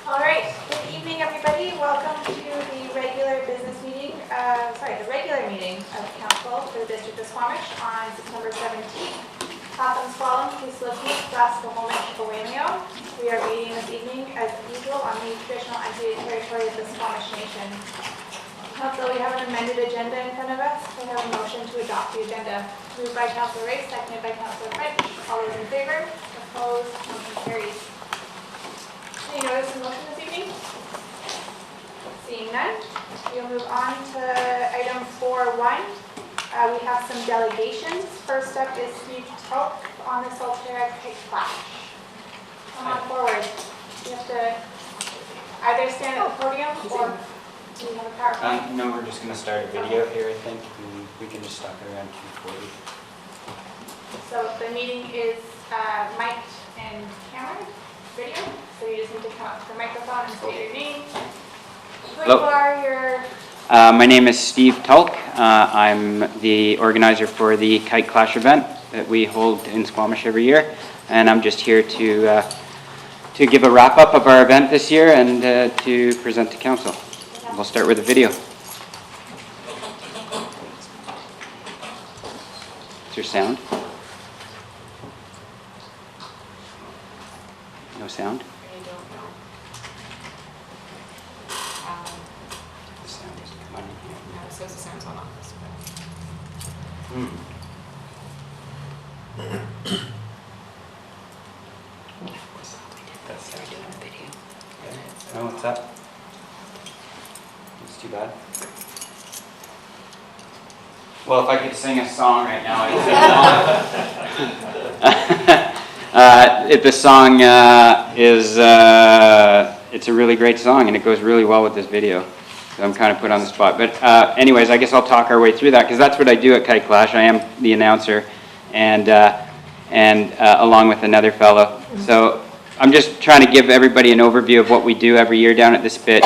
All right, good evening, everybody. Welcome to the regular business meeting, the regular meeting of Council for the District of Squamish on September 17th. Clapham's Fallen, Kisloki, Glasgow-Holmish, Owamio. We are meeting this evening, as usual, on the traditional unceded territory of the Squamish Nation. Council, we have an amended agenda in front of us. We have a motion to adopt the agenda. Moved by Councillor Race, seconded by Councillor French. All those in favor? Opposed? Motion carries. Any notice and motion this evening? Seeing none, we'll move on to item 4.1. We have some delegations. First up is Steve Tulk on the Solterra Kite Clash. Come on forward. You have to either stand at the podium or do you have a PowerPoint? No, we're just going to start a video here, I think. And we can just stop it around 2:40. So the meeting is mic'd and camera video. So you just need to come up to the microphone and state your name. Who you are, your... My name is Steve Tulk. I'm the organizer for the Kite Clash event that we hold in Squamish every year. And I'm just here to give a wrap-up of our event this year and to present to council. We'll start with a video. Is there sound? No sound? I don't know. The sound doesn't come on in here. No, it says the sound's on this. That's oh, what's up? It's too bad. Well, if I could sing a song right now, I'd sing. If the song it's a really great song and it goes really well with this video. So I'm kind of put on the spot. But anyways, I guess I'll talk our way through that because that's what I do at Kite Clash. I am the announcer and along with another fellow. So I'm just trying to give everybody an overview of what we do every year down at the Spit.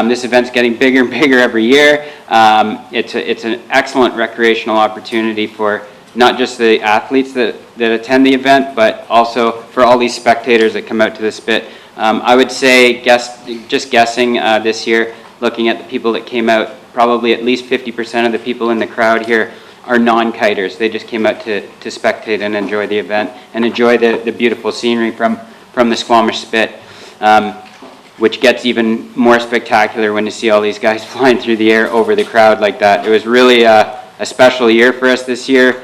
This event's getting bigger and bigger every year. It's an excellent recreational opportunity for not just the athletes that attend the event, but also for all these spectators that come out to the Spit. I would say, just guessing this year, looking at the people that came out, probably at least 50% of the people in the crowd here are non-kiters. They just came out to spectate and enjoy the event and enjoy the beautiful scenery from the Squamish Spit, which gets even more spectacular when you see all these guys flying through the air over the crowd like that. It was really a special year for us this year.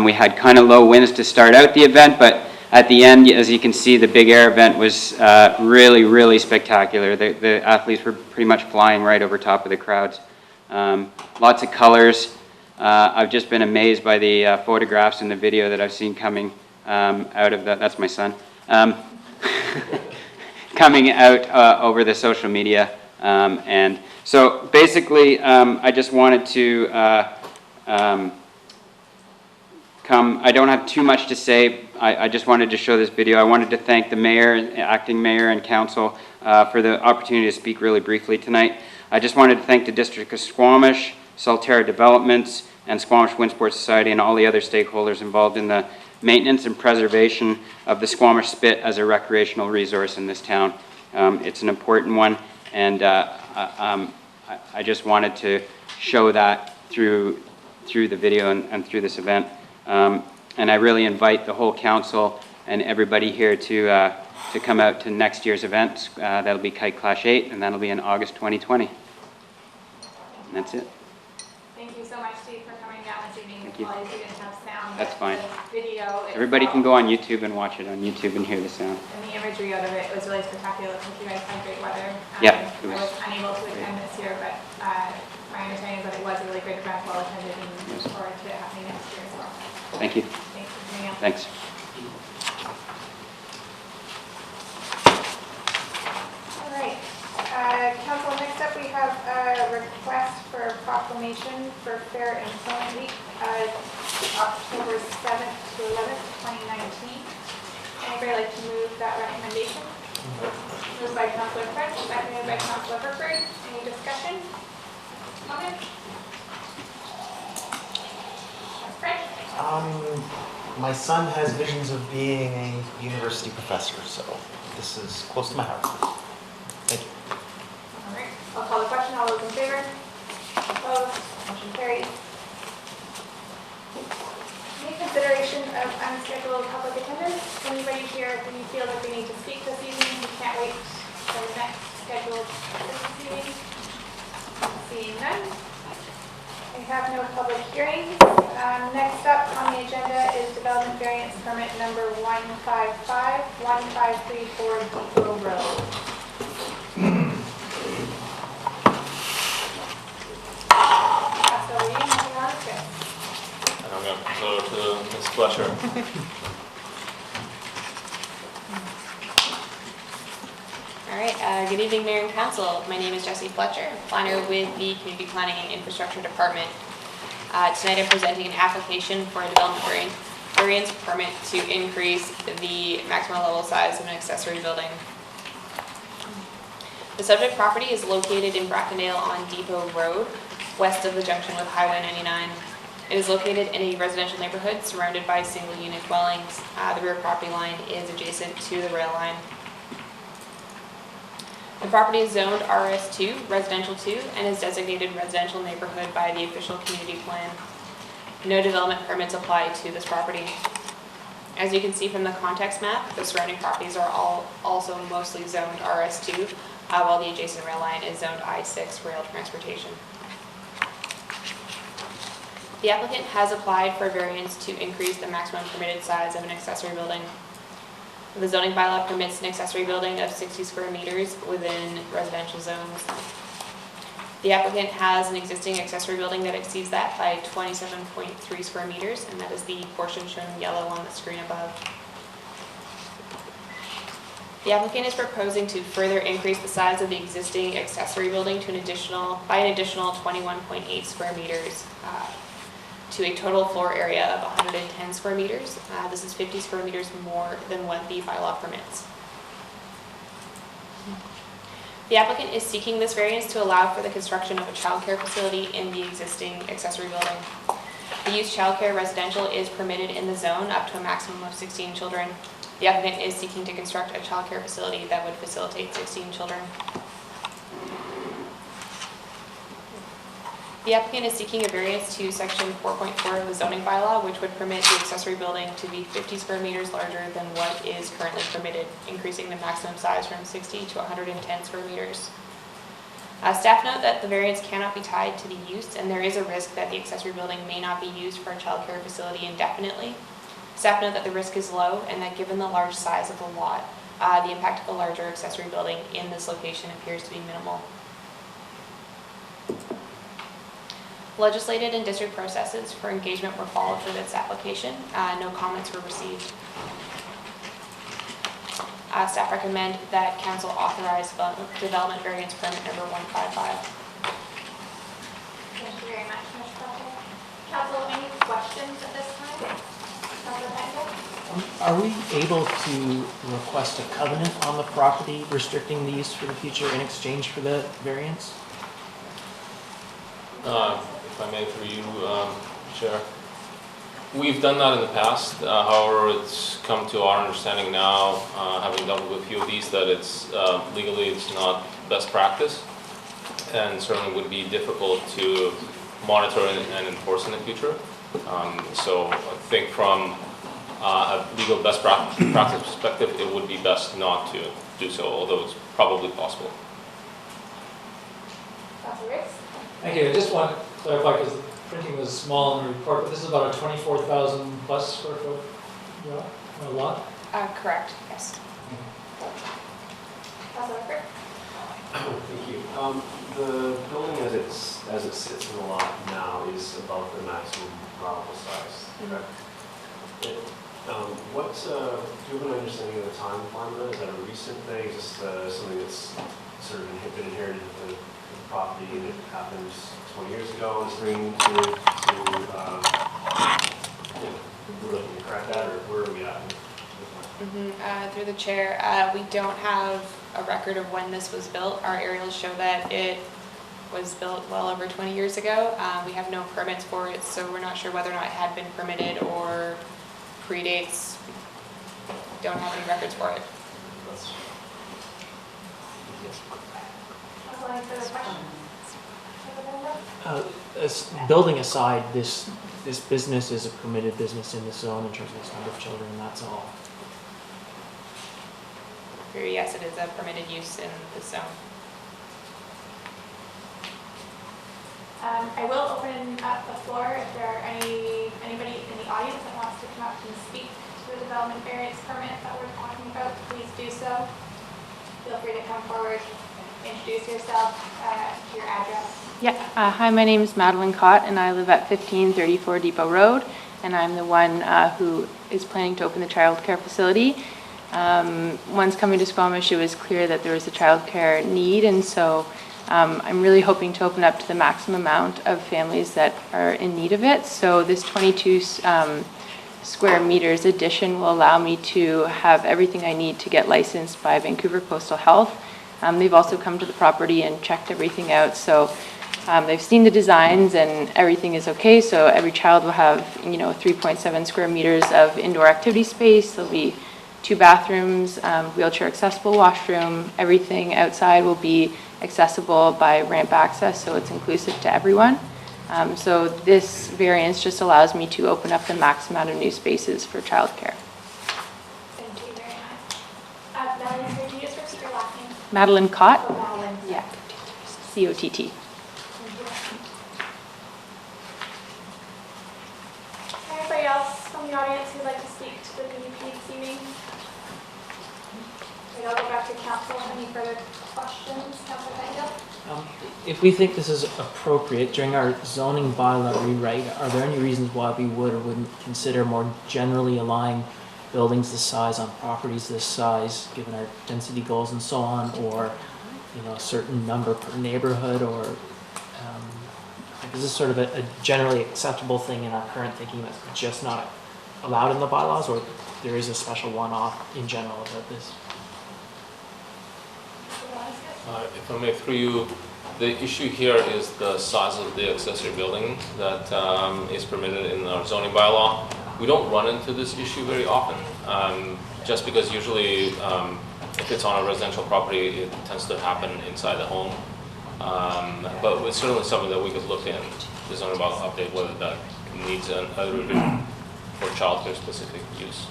We had kind of low winds to start out the event, but at the end, as you can see, the big air event was really, really spectacular. The athletes were pretty much flying right over top of the crowds. Lots of colors. I've just been amazed by the photographs and the video that I've seen coming out of that's my son. Coming out over the social media. And so basically, I just wanted to I don't have too much to say. I just wanted to show this video. I wanted to thank the mayor, acting mayor, and council for the opportunity to speak really briefly tonight. I just wanted to thank the District of Squamish, Solterra Developments, and Squamish Wind Sports Society, and all the other stakeholders involved in the maintenance and preservation of the Squamish Spit as a recreational resource in this town. It's an important one, and I just wanted to show that through the video and through this event. And I really invite the whole council and everybody here to come out to next year's event. That'll be Kite Clash 8, and that'll be in August 2020. And that's it. Thank you so much, Steve, for coming down this evening. Thank you. Apologies we didn't have sound. That's fine. Video. Everybody can go on YouTube and watch it on YouTube and hear the sound. And the imagery out of it was really spectacular. Thank you guys had great weather. Yeah, I was unable to attend this year, but my understanding is that it was a really great event, well attended, and look forward to it happening next year as well. Thank you. Thanks for coming out. Thanks. All right. Council, next up we have a request for a proclamation for Fair Employment Week, October 7th to 11th, 2019. Anybody like to move that recommendation? Moved by Councillor French, seconded by Councillor Herford. Any discussion? Comments? French? My son has visions of being a university professor, so this is close to my heart. Thank Motion carries. Any consideration of unscheduled public attendance? Anybody here who you feel like they need to speak this evening who can't wait for the next scheduled business meeting? Seeing none. We have no public hearings. Next up on the agenda is Development Variance Permit number 155-1534 Depot Road. Pass over to you, Mr. Rodriguez. And I'm going to pass over to Ms. Fletcher. All right, good evening, Mayor and Council. My name is Jessie Fletcher, planner with the Community Planning and Infrastructure Department. Tonight I'm presenting an application for a development variance permit to increase the maximum level size of an accessory building. The subject property is located in Brackendale on Depot Road, west of the junction with Highway 99. It is located in a residential neighborhood surrounded by single-unit dwellings. The rear property line is adjacent to the rail line. The property is zoned RS2, Residential 2, and is designated residential neighborhood by the official community plan. No development permits apply to this property. As you can see from the context map, the surrounding properties are all also mostly zoned RS2, while the adjacent rail line is zoned I6 rail transportation. The applicant has applied for a variance to increase the maximum permitted size of an accessory building. The zoning bylaw permits an accessory building of 60 square meters within residential zones. The applicant has an existing accessory building that exceeds that by 27.3 square meters, and that is the portion shown in yellow on the screen above. The applicant is proposing to further increase the size of the existing accessory building to an additional 21.8 square meters to a total floor area of 110 square meters. This is 50 square meters more than what the bylaw permits. The applicant is seeking this variance to allow for the construction of a childcare facility in the existing accessory building. The use childcare residential is permitted in the zone up to a maximum of 16 children. The applicant is seeking to construct a childcare facility that would facilitate 16 children. The applicant is seeking a variance to section 4.4 of the zoning bylaw, which would permit the accessory building to be 50 square meters larger than what is currently permitted, increasing the maximum size from 60 to 110 square meters. Staff note that the variance cannot be tied to the use, and there is a risk that the accessory building may not be used for a child care facility indefinitely. Staff note that the risk is low, and that given the large size of the lot, the impact of a larger accessory building in this location appears to be minimal. Legislated and district processes for engagement were followed for this application. No comments were received. Staff recommend that council authorize development variance permit number 155. Thank you very much, Ms. Fletcher. Council, any questions at this time? Councilor Pennington? Are we able to request a covenant on the property restricting the use for the future in exchange for the variance? If I may, through you, Chair. We've done that in the past. However, it's come to our understanding now, having dealt with a few of these, that it's legally it's not best practice, and certainly would be difficult to monitor and enforce in the future. So I think from a legal best practice perspective, it would be best not to do so, although it's probably possible. Councilor Riggs? Thank you. I just want to clarify, because the printing was small in the report, but this is about a 24,000 plus square foot lot? Correct, yes. Councilor Frick? Thank you. The building as it sits in the lot now is above the maximum allowable size, correct? Do you have an understanding of the timeline of that? Is that a recent thing? Is this something that's sort of been inherited with the property and it happened 20 years ago and it's bringing to we're looking to correct that, or where are we at? Through the chair, we don't have a record of when this was built. Our aerials show that it was built well over 20 years ago. We have no permits for it, so we're not sure whether or not it had been permitted or predates. Don't have any records for it. Council, any further questions? Councilor Pennington? Building aside, this business is a permitted business in the zone in terms of its number of children, and that's all. Yes, it is a permitted use in the zone. I will open up the floor if there are anybody in the audience that wants to come up and speak to the development variance permit that we're talking about, please do so. Feel free to come forward, introduce yourself, your address. Yeah, hi, my name is Madeline Kite, and I live at 1534 Depot Road, and I'm the one who is planning to open the childcare facility. Once coming to Squamish, it was clear that there was a childcare need, and so I'm really hoping to open up to the maximum amount of families that are in need of it. So this 22 square meters addition will allow me to have everything I need to get licensed by Vancouver Coastal Health. They've also come to the property and checked everything out, so they've seen the designs and everything is okay. So every child will have, 3.7 square meters of indoor activity space. There'll be 2 bathrooms, wheelchair accessible washroom. Everything outside will be accessible by ramp access, so it's inclusive to everyone. So this variance just allows me to open up the max amount of new spaces for childcare. Thank you very much. Madeline, could you just repeat your last name? Madeline Kite? Oh, Madeline. Yeah, C-O-T-T. Anybody else from the audience who'd like to speak to the PUP this evening? Okay, I'll go back to council. Any further questions? Councilor Pennington? If we think this is appropriate during our zoning bylaw rewrite, are there any reasons why we would or wouldn't consider more generally allowing buildings this size on properties this size, given our density goals and so on, or a certain number per neighborhood, or is this sort of a generally acceptable thing in our current thinking that's just not allowed in the bylaws, or there is a special one-off in general about this? If I may, through you, the issue here is the size of the accessory building that is permitted in our zoning bylaw. We don't run into this issue very often, just because usually if it's on a residential property, it tends to happen inside the home. But it's certainly something that we could look in the zoning bylaw update, whether that needs another revision for childcare specific use.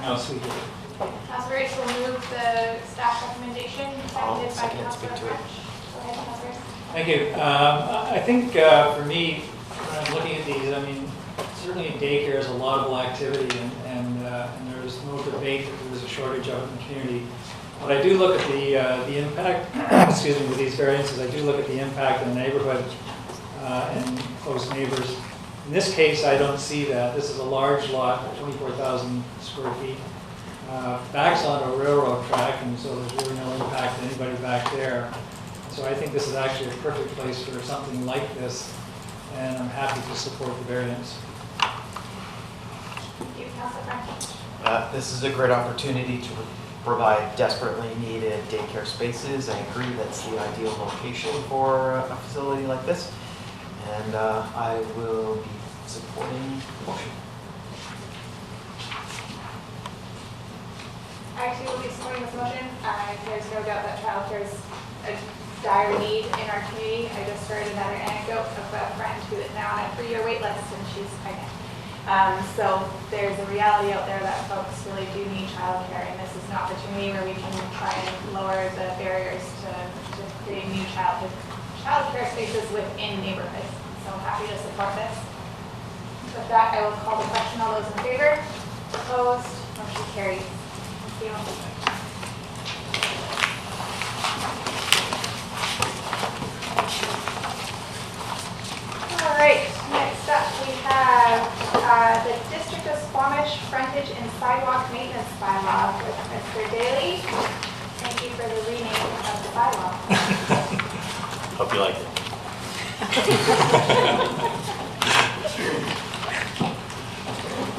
Councilor Race will move the staff recommendation, seconded by Councilor French. Go ahead, Councilor. Thank you. I think for me, when I'm looking at these, certainly daycare is a laudable activity, and there's no debate that there's a shortage of it in the community. But I do look at the impact, excuse me, with these variances, I do look at the impact on the neighborhood and close neighbors. In this case, I don't see that. This is a large lot, 24,000 square feet. Backs onto a railroad track, and so there's really no impact to anybody back there. So I think this is actually a perfect place for something like this, and I'm happy to support the variance. Thank you, Councilor French. This is a great opportunity to provide desperately needed daycare spaces. I agree that's the ideal location for a facility like this, and I will be supporting the motion. I actually will be supporting this motion. There's no doubt that childcare is a dire need in our community. I just heard another anecdote of a friend who is now on a 3-year wait list and she's pregnant. So there's a reality out there that folks really do need childcare, and this is an opportunity where we can try and lower the barriers to creating new childcare spaces within neighborhoods. So I'm happy to support this. With that, I will call the question. All those in favor? Opposed? Motion carries. Thank you. All right, next up we have the District of Squamish Frontage and Sidewalk Maintenance Bylaw with Mr. Daly. Thank you for the rename of the bylaw. Hope you like it.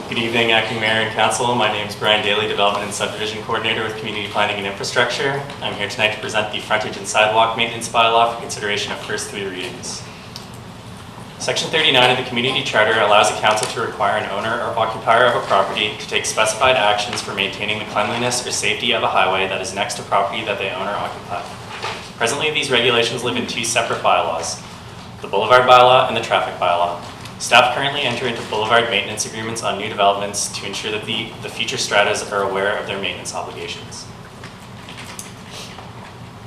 Good evening, Acting Mayor and Council. My name is Brian Daly, Development and Subdivision Coordinator with Community Planning and Infrastructure. I'm here tonight to present the Frontage and Sidewalk Maintenance Bylaw for consideration of first 3 readings. Section 39 of the Community Charter allows the council to require an owner or occupier of a property to take specified actions for maintaining the cleanliness or safety of a highway that is next to property that they own or occupy. Presently, these regulations live in two separate bylaws, the Boulevard Bylaw and the Traffic Bylaw. Staff currently enter into boulevard maintenance agreements on new developments to ensure that the future stratas are aware of their maintenance obligations.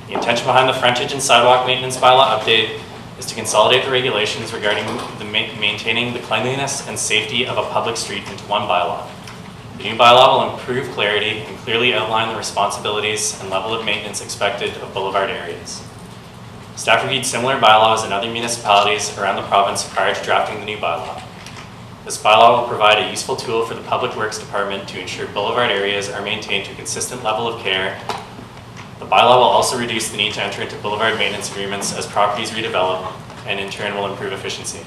The intention behind the Frontage and Sidewalk Maintenance Bylaw update is to consolidate the regulations regarding maintaining the cleanliness and safety of a public street into one bylaw. The new bylaw will improve clarity and clearly outline the responsibilities and level of maintenance expected of boulevard areas. Staff reviewed similar bylaws in other municipalities around the province prior to drafting the new bylaw. This bylaw will provide a useful tool for the Public Works Department to ensure boulevard areas are maintained to a consistent level of care. The bylaw will also reduce the need to enter into boulevard maintenance agreements as properties redevelop, and in turn will improve efficiency.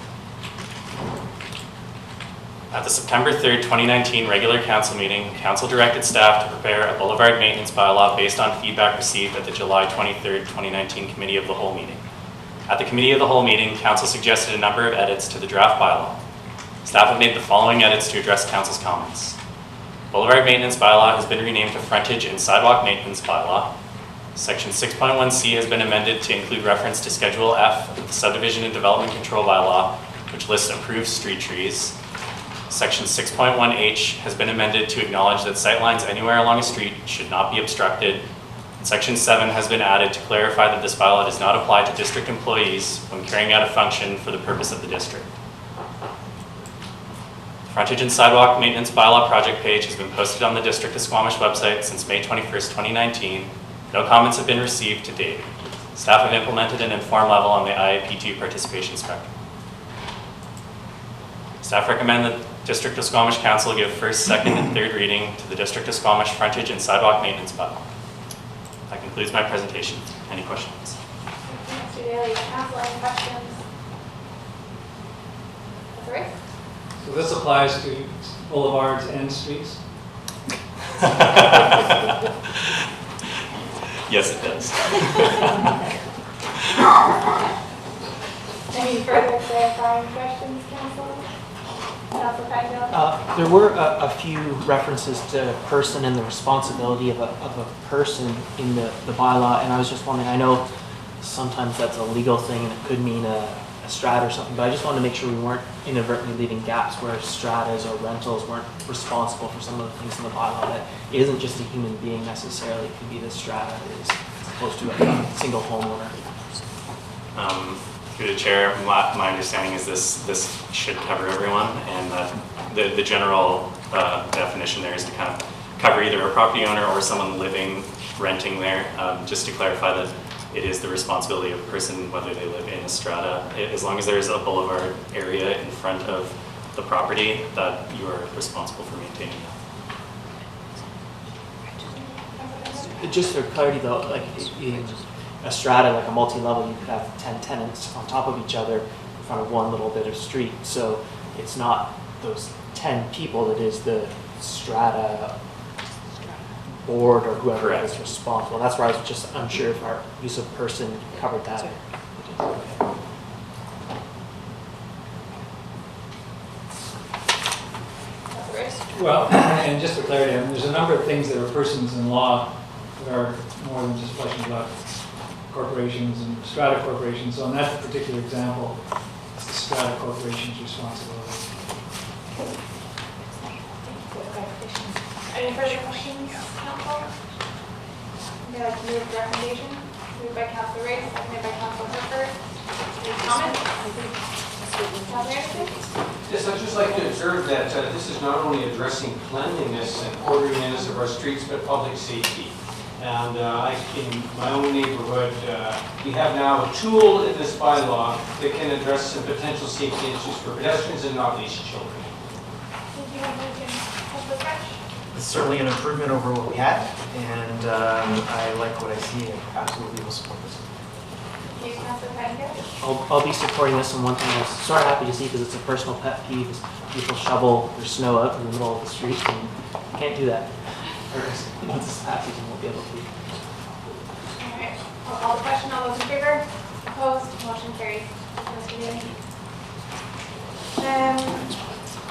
At the September 3rd, 2019 regular council meeting, council directed staff to prepare a boulevard maintenance bylaw based on feedback received at the July 23rd, 2019 Committee of the Whole meeting. At the Committee of the Whole meeting, council suggested a number of edits to the draft bylaw. Staff have made the following edits to address council's comments. Boulevard maintenance bylaw has been renamed to Frontage and Sidewalk Maintenance Bylaw. Section 6.1C has been amended to include reference to Schedule F of the Subdivision and Development Control Bylaw, which lists approved street trees. Section 6.1H has been amended to acknowledge that sightlines anywhere along a street should not be obstructed. And Section 7 has been added to clarify that this bylaw does not apply to district employees when carrying out a function for the purpose of the district. The Frontage and Sidewalk Maintenance Bylaw project page has been posted on the District of Squamish website since May 21st, 2019. No comments have been received to date. Staff have implemented an informed level on the IAP2 participation spectrum. Staff recommend that District of Squamish Council give first, second, and third reading to the District of Squamish Frontage and Sidewalk Maintenance Bylaw. That concludes my presentation. Any questions? Thank you, Mr. Daly. Council, any questions? Authorize? So this applies to boulevards and streets? Yes, it does. Any further clarifying questions, Council? Council Pagno? There were a few references to person and the responsibility of a person in the bylaw, and I was just wondering, I know sometimes that's a legal thing and it could mean a strata or something, but I just wanted to make sure we weren't inadvertently leaving gaps where stratas or rentals weren't responsible for some of the things in the bylaw that isn't just a human being necessarily. It could be the strata that is opposed to a single homeowner. Through the chair, my understanding is this should cover everyone, and the general definition there is to kind of cover either a property owner or someone living, renting there, just to clarify that it is the responsibility of a person whether they live in a strata, as long as there's a boulevard area in front of the property that you are responsible for maintaining that. Just for clarity though, like in a strata, like a multi-level, you could have 10 tenants on top of each other in front of one little bit of street. So it's not those 10 people, it is the strata board or whoever is responsible. That's where I was just unsure if our use of person covered that. Well, and just for clarity, there's a number of things that are persons in law that are more than just questions about corporations and strata corporations. So in that particular example, it's the strata corporation's responsibility. Any further questions, Council? Would you like to move the recommendation? Moved by Council Ray, seconded by Council Hooker. Any comments? Council Anderson? Yes, I'd just like to observe that this is not only addressing cleanliness and orderliness of our streets, but public safety. And in my own neighborhood, we have now a tool in this bylaw that can address some potential safety issues for pedestrians and not least children. Thank you, Council French. It's certainly an improvement over what we had, and I like what I see and absolutely will support this. Thank you, Council Pagno. I'll be supporting this, and one thing I was sort of happy to see because it's a personal pet peeve is people shovel their snow out in the middle of the street, and you can't do that. Once this passes, you won't be able to. All right, I'll call the question. All those in favor? Opposed? Motion carries. Mr. Daly.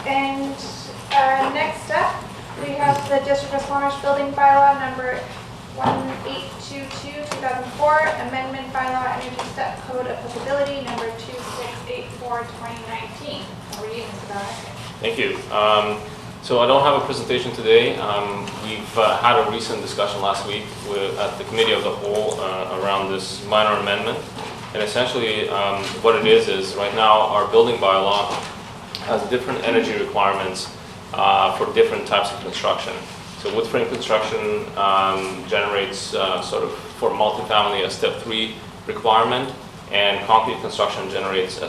And next up, we have the District of Squamish Building Bylaw number 1822, 2004, Amendment Bylaw Energy Step Code Applicability number 2684, 2019. Over to you, Mr. Bowers. Thank you. So I don't have a presentation today. We've had a recent discussion last week at the Committee of the Whole around this minor amendment. And essentially what it is right now our building bylaw has different energy requirements for different types of construction. So wood frame construction generates sort of for multifamily a step 3 requirement, and concrete construction generates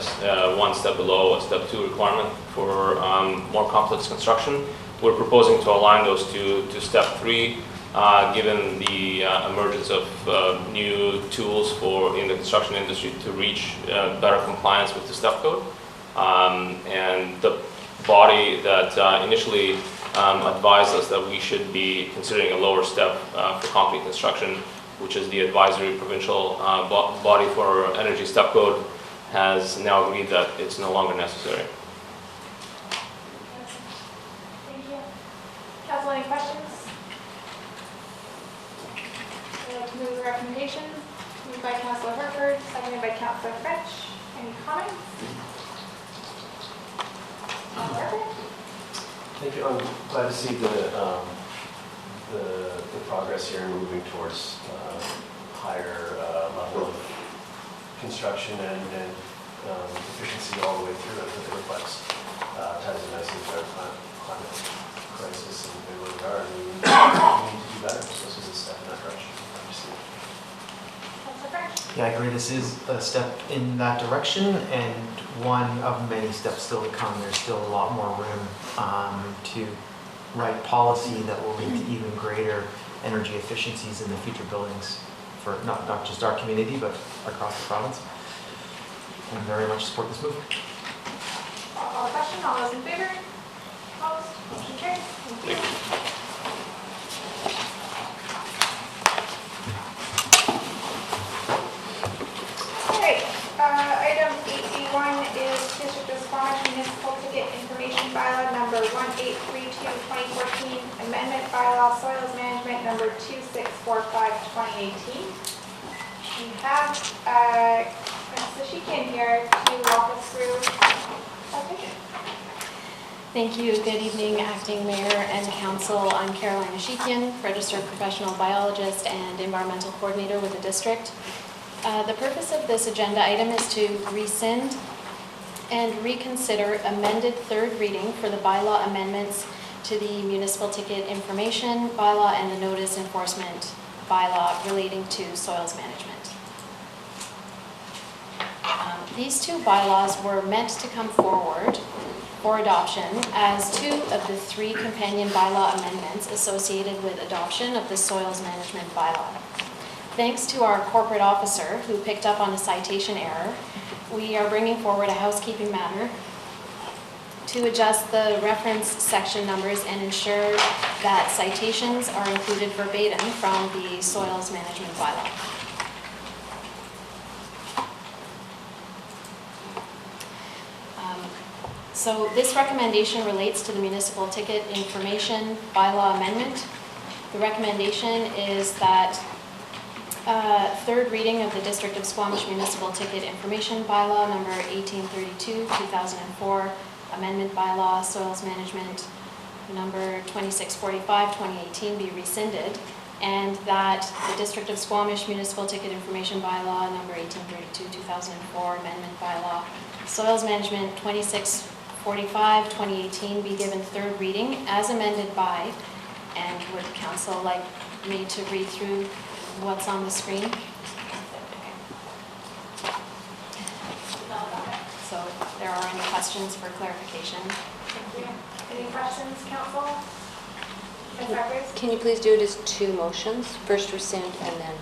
one step below a step 2 requirement for more complex construction. We're proposing to align those two to step 3 given the emergence of new tools in the construction industry to reach better compliance with the step code. And the body that initially advised us that we should be considering a lower step for concrete construction, which is the advisory provincial body for energy step code, has now agreed that it's no longer necessary. Thank you. Council, any questions? I'd like to move the recommendation. Moved by Councilor Herford, seconded by Councilor French. Any comments? Councilor Herford? Thank you. I'm glad to see the progress here in moving towards higher level of construction and efficiency all the way through. I think it reflects ties in nicely to our climate crisis and where we are, and we need to do better. So this is a step in that direction. Councilor French? Yeah, I agree. This is a step in that direction and one of many steps still to come. There's still a lot more room to write policy that will lead to even greater energy efficiencies in the future buildings for not just our community, but across the province. And very much support this move. Call the question. All those in favor? Opposed? Motion carries. Thank you. All right. Item 8B1 is District of Squamish Municipal Ticket Information Bylaw number 1832, 2014, Amendment Bylaw Soils Management number 2645, 2018. We have Ms. Ashikian here to walk us through our ticket. Thank you. Good evening, Acting Mayor and Council. I'm Caroline Ashikian, Registered Professional Biologist and Environmental Coordinator with the District. The purpose of this agenda item is to rescind and reconsider amended third reading for the bylaw amendments to the Municipal Ticket Information Bylaw and the Notice Enforcement Bylaw relating to soils management. These two bylaws were meant to come forward for adoption as two of the three companion bylaw amendments associated with adoption of the Soils Management Bylaw. Thanks to our corporate officer who picked up on a citation error, we are bringing forward a housekeeping matter to adjust the reference section numbers and ensure that citations are included verbatim from the Soils Management Bylaw. So this recommendation relates to the Municipal Ticket Information Bylaw Amendment. The recommendation is that third reading of the District of Squamish Municipal Ticket Information Bylaw number 1832, 2004, Amendment Bylaw Soils Management number 2645, 2018 be rescinded, and that the District of Squamish Municipal Ticket Information Bylaw number 1832, 2004, Amendment Bylaw Soils Management 2645, 2018 be given third reading as amended by, and would Council like me to read through what's on the screen? So if there are any questions for clarification. Thank you. Any questions, Council? Ms. Beckers? Can you please do it as two motions? First rescind and then...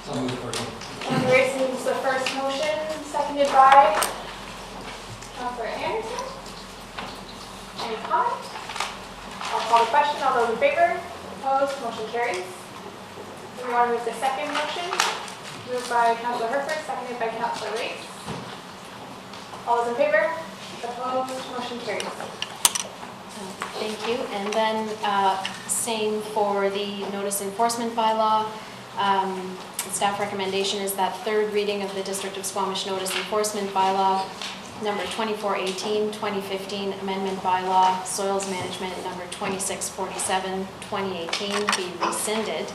Councilor Racing is the first motion, seconded by Councilor Anderson. Any comment? I'll call the question. All those in favor? Opposed? Motion carries. Do we want to move the second motion? Moved by Councilor Herford, seconded by Councilor Race. All those in favor? Opposed? Motion carries. Thank you. And then same for the notice enforcement bylaw. The staff recommendation is that third reading of the District of Squamish notice enforcement bylaw, number 2418, 2015 amendment bylaw, soils management number 2647, 2018 be rescinded,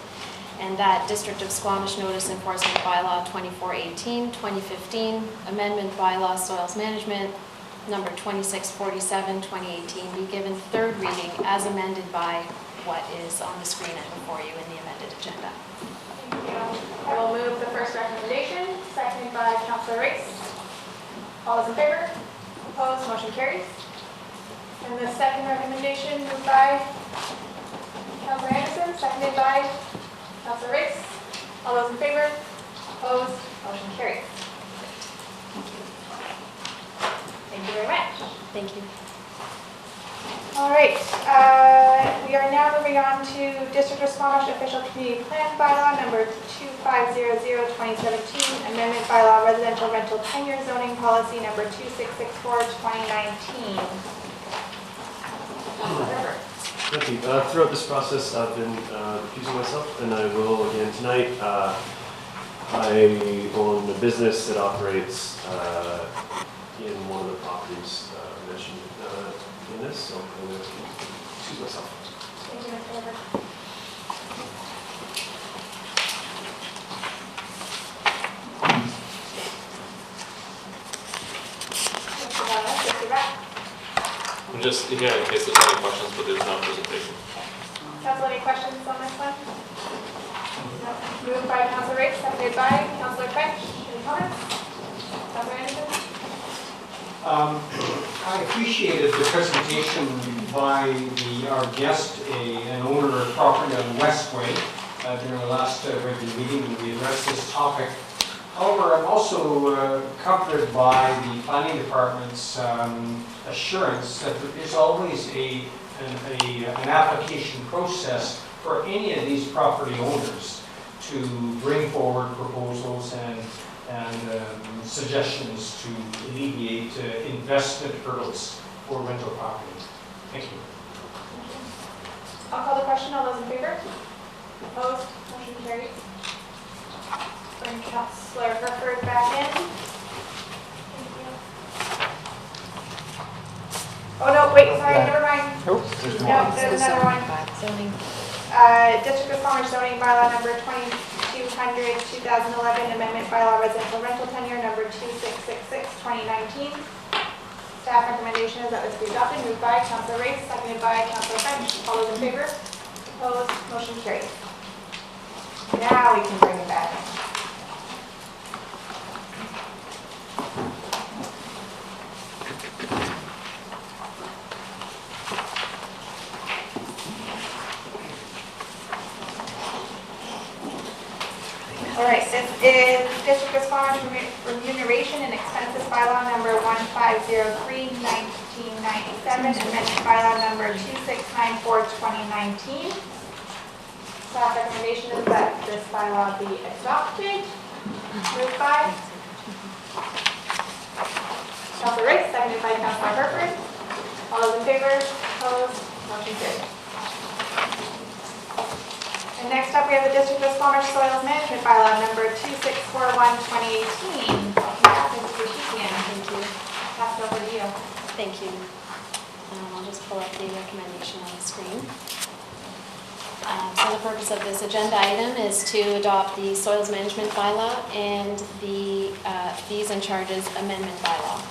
and that District of Squamish notice enforcement bylaw 2418, 2015 amendment bylaw, soils management number 2647, 2018 be given third reading as amended by what is on the screen and before you in the amended agenda. Thank you. I will move the first recommendation, seconded by Councilor Rice. All those in favor? Opposed? Motion carries. And the second recommendation moved by Councilor Anderson, seconded by Councilor Rice. All those in favor? Opposed? Motion carries. Thank you very much. Thank you. All right, we are now moving on to District of Squamish Official Community Plan Bylaw number 2500-2017, Amendment Bylaw Residential Rental Tenure Zoning Policy number 2664-2019. Thank you. Throughout this process, I've been recusing myself, and I will again tonight. I own a business that operates in one of the properties mentioned in this, so I'm going to excuse myself. Thank you, Mr. Weber. Mr. Bylaws, Mr. Rapp. I'm just here in case there's any questions, but there's no presentation. Council, any questions on this one? No. Moved by Councilor Rice, seconded by Councilor French. Any comments? Councilor Anderson? I appreciated the presentation by our guest, an owner of property on Westway, during our last regular meeting when we addressed this topic. However, I'm also comforted by the planning department's assurance that there is always an application process for any of these property owners to bring forward proposals and suggestions to alleviate investment hurdles for rental property. Thank you. I'll call the question. All those in favor? Opposed? Motion carries. Bring Councilor Herford back in. Thank you. Oh no, wait, sorry, never mind. Nope. No, there's another one. Zoning. District of Squamish zoning bylaw number 2200-2011, amendment bylaw residential rental tenure number 2666-2019. Staff recommendation is that this be adopted. Moved by Councilor Rice, seconded by Councilor French. All those in favor? Opposed? Motion carries. Now we can bring it back. All right, this is District of Squamish Remuneration and Expenses Bylaw number 1503-1997, amendment bylaw number 2694-2019. Staff recommendation is that this bylaw be adopted. Moved by Councilor Rice, seconded by Councilor Herford. All those in favor? Opposed? Motion carries. And next up, we have the District of Squamish Soils Management Bylaw number 2641-2018. Mr. Sheehan, thank you. Pass it over to you. Thank you. I'll just pull up the recommendation on the screen. So the purpose of this agenda item is to adopt the soils management bylaw and the fees and charges amendment bylaw.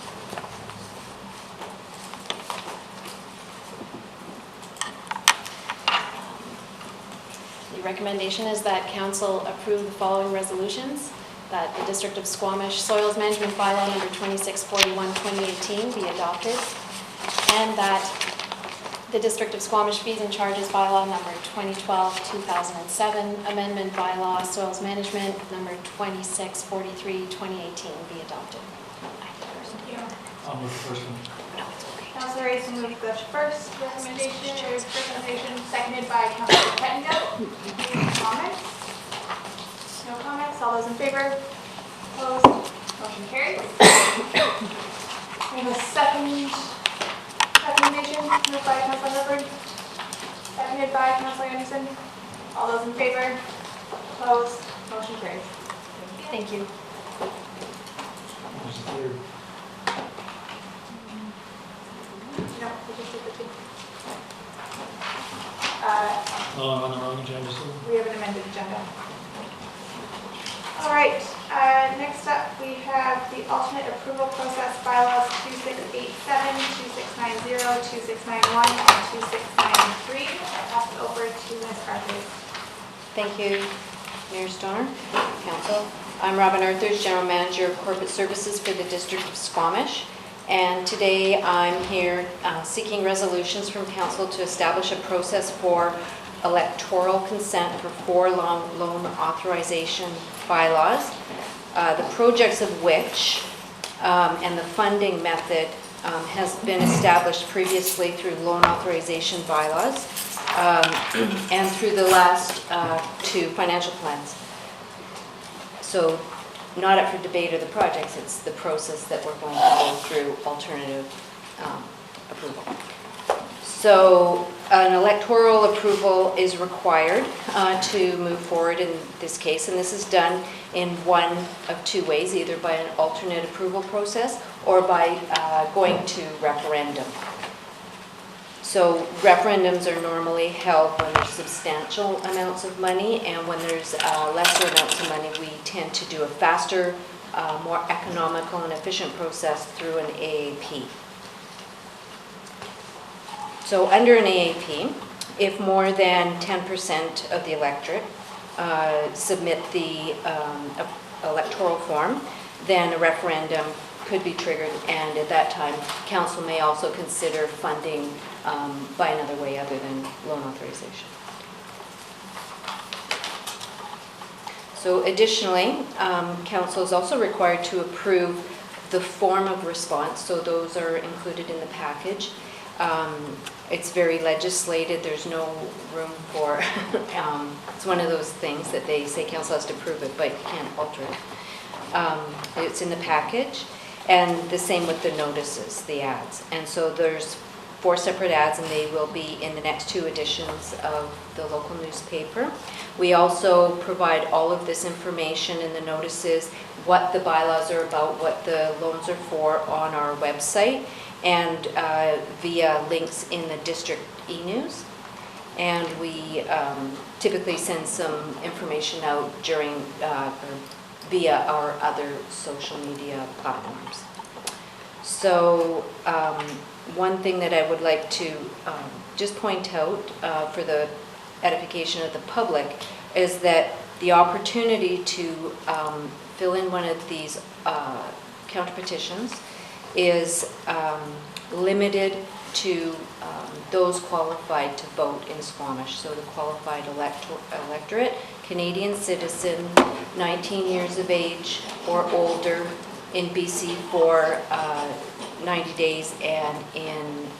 The recommendation is that council approve the following resolutions: that the District of Squamish Soils Management Bylaw number 2641-2018 be adopted, and that the District of Squamish Fees and Charges Bylaw number 2012-2007, Amendment Bylaw Soils Management number 2643-2018 be adopted. I'll move the first one. Councilor Rice moved the first recommendation, seconded by Councilor Pettingill. Any comments? No comments. All those in favor? Opposed? Motion carries. seconded by Councilor Anderson. All those in favor? Opposed? Motion carries. Thank you. There's a third. No, we just did the two. Oh, I'm on the wrong agenda still? We have an amended agenda. All right, next up, we have the alternate approval process bylaws 2687, 2690, 2691, and 2693. I'll pass it over to Ms. Arthurs. Thank you, Mayor Stoner, Council. I'm Robin Arthurs, General Manager of Corporate Services for the District of Squamish. And today I'm here seeking resolutions from Council to establish a process for electoral consent for 4 loan authorization bylaws, the projects of which and the funding method has been established previously through loan authorization bylaws and through the last 2 financial plans. So not up for debate are the projects, it's the process that we're going to go through alternative approval. So an electoral approval is required to move forward in this case, and this is done in one of 2 ways, either by an alternate approval process or by going to referendum. So referendums are normally held when there's substantial amounts of money, and when there's lesser amounts of money, we tend to do a faster, more economical and efficient process through an AAP. So under an AAP, if more than 10% of the electorate submit the electoral form, then a referendum could be triggered, and at that time, Council may also consider funding by another way other than loan authorization. So additionally, Council is also required to approve the form of response, so those are included in the package. It's very legislated, there's no room for, it's one of those things that they say Council has to approve it, but you can't alter it. It's in the package, and the same with the notices, the ads. And so there's 4 separate ads, and they will be in the next 2 editions of the local newspaper. We also provide all of this information in the notices, what the bylaws are about, what the loans are for on our website, and via links in the district e-news. And we typically send some information out during or via our other social media platforms. So one thing that I would like to just point out for the edification of the public is that the opportunity to fill in one of these counter petitions is limited to those qualified to vote in Squamish. So the qualified electorate, Canadian citizen, 19 years of age or older, in BC for 90 days and in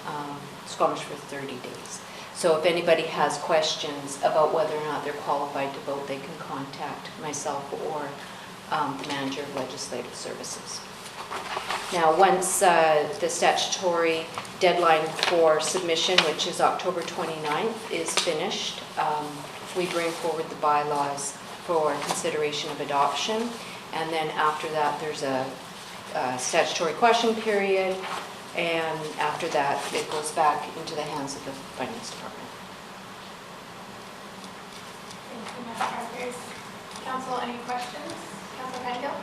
Squamish for 30 days. So if anybody has questions about whether or not they're qualified to vote, they can contact myself or the Manager of Legislative Services. Now, once the statutory deadline for submission, which is October 29th, is finished, we bring forward the bylaws for consideration of adoption. And then after that, there's a statutory question period, and after that, it goes back into the hands of the Finance Department. Thank you, Ms. Arthurs. Council, any questions? Councilor Pengill?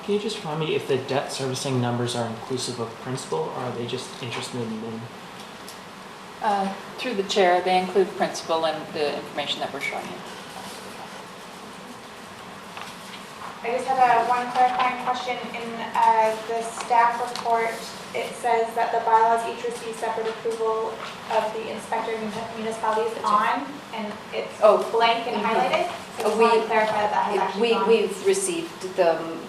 Can you just remind me if the debt servicing numbers are inclusive of principal, or are they just interest in? Through the chair, they include principal and the information that we're showing you. I just have one clarifying question. In the staff report, it says that the bylaws each receive separate approval of the inspector of municipalities on, and it's blank and highlighted. So I just want to clarify that has actually gone. We've received them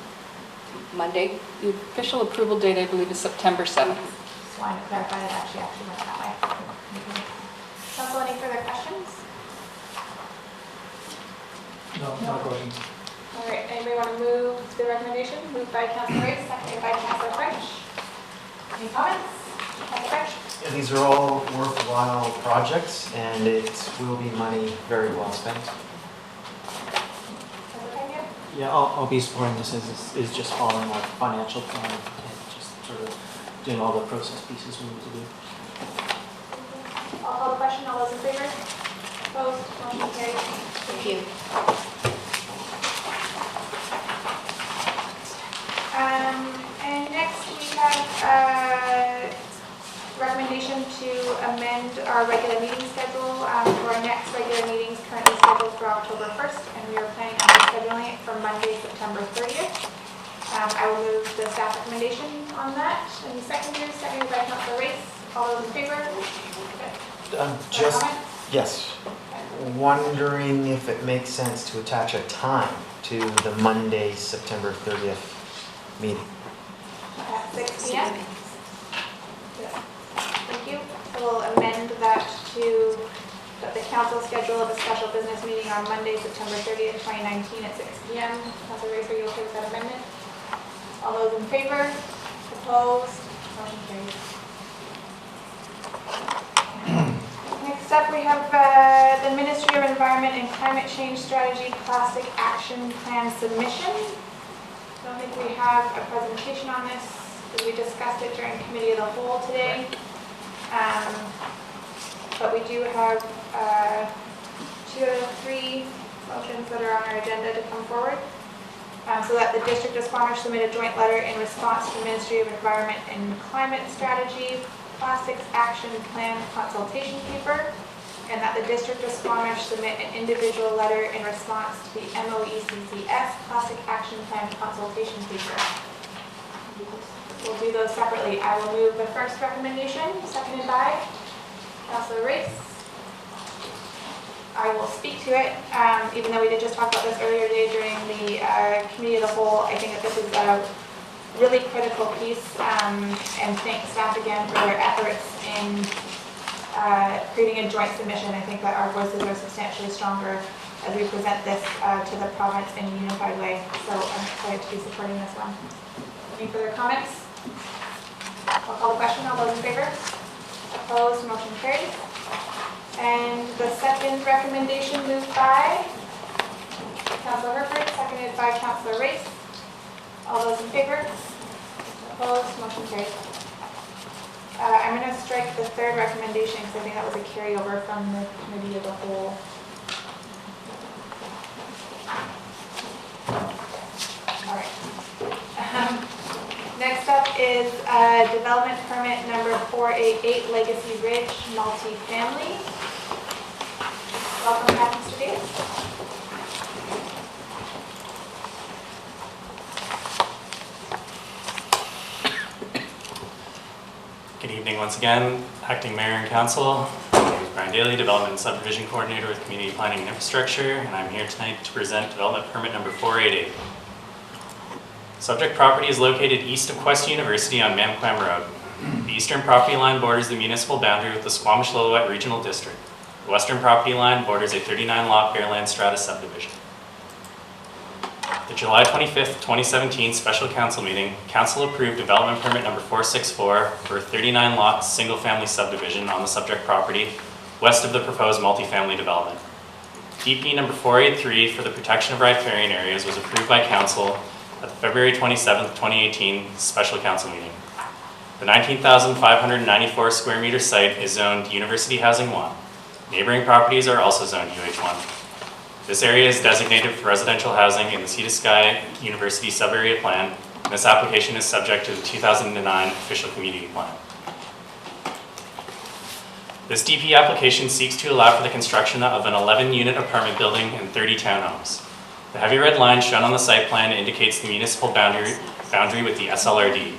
Monday. The official approval date, I believe, is September 7th. Just wanted to clarify that actually went that way. Council, any further questions? No questions. All right, anybody want to move the recommendation? Moved by Councilor Rice, seconded by Councilor French. Any comments? Councilor French? These are all worthwhile projects, and it will be money very well spent. Yeah, I'll be supporting this as is just following our financial plan and just sort of doing all the process pieces we need to do. I'll call the question. All those in favor? Opposed? Motion carries. Thank you. And next we have recommendation to amend our regular meeting schedule. For our next regular meetings currently scheduled for October 1st, and we are planning on scheduling it for Monday, September 30th. I will move the staff recommendation on that. Any seconders? Seconded by Councilor Race. All those in favor? Just, Comment? yes, wondering if it makes sense to attach a time to the Monday, September 30th meeting. At 6 p.m. Thank you. So we'll amend that to that the council schedule of a special business meeting on Monday, September 30th, 2019 at 6 p.m. Councilor Race, are you okay with that amendment? All those in favor? Opposed? Motion carries. Next up, we have the Ministry of Environment and Climate Change Strategy Plastic Action Plan submission. I don't think we have a presentation on this, because we discussed it during Committee of the Whole today. But we do have 2 out of 3 motions that are on our agenda to come forward. So that the District of Squamish submit a joint letter in response to the Ministry of Environment and Climate Strategy Plastics Action Plan consultation paper, and that the District of Squamish submit an individual letter in response to the MOECCS Plastic Action Plan consultation paper. We'll do those separately. I will move the first recommendation, seconded by Councilor Race. I will speak to it, even though we did just talk about this earlier today during the Committee of the Whole. I think that this is a really critical piece, and thank staff again for their efforts in creating a joint submission. I think that our voices are substantially stronger as we present this to the province in a unified way. So I'm excited to be supporting this one. Any further comments? I'll call the question. All those in favor? Opposed? Motion carries. And the second recommendation moved by Councilor Herford, seconded by Councilor Race. All those in favor? Opposed? Motion carries. I'm going to strike the third recommendation because I think that was a carryover from the Committee of the Whole. All right. Next up is Development Permit number 488, Legacy Ridge Multifamily. Welcome back, Mr. Davis. Good evening once again, Acting Mayor and Council. My name is Brian Daly, Development and Subdivision Coordinator with Community Planning and Infrastructure, and I'm here tonight to present Development Permit number 488. Subject property is located east of Quest University on Mamquam Road. The eastern property line borders the municipal boundary with the Squamish-Lillooet Regional District. The western property line borders a 39-lot Fairland Strata subdivision. The July 25th, 2017 Special Council meeting, Council approved Development Permit number 464 for a 39-lot single-family subdivision on the subject property west of the proposed multifamily development. DP number 483 for the protection of riparian areas was approved by Council at the February 27th, 2018 Special Council meeting. The 19,594 square meter site is zoned University Housing 1. Neighboring properties are also zoned UH1. This area is designated for residential housing in the Sea to Sky University Subarea Plan, and this application is subject to the 2009 Official Community Plan. This DP application seeks to allow for the construction of an 11-unit apartment building and 30 townhomes. The heavy red line shown on the site plan indicates the municipal boundary with the SLRD.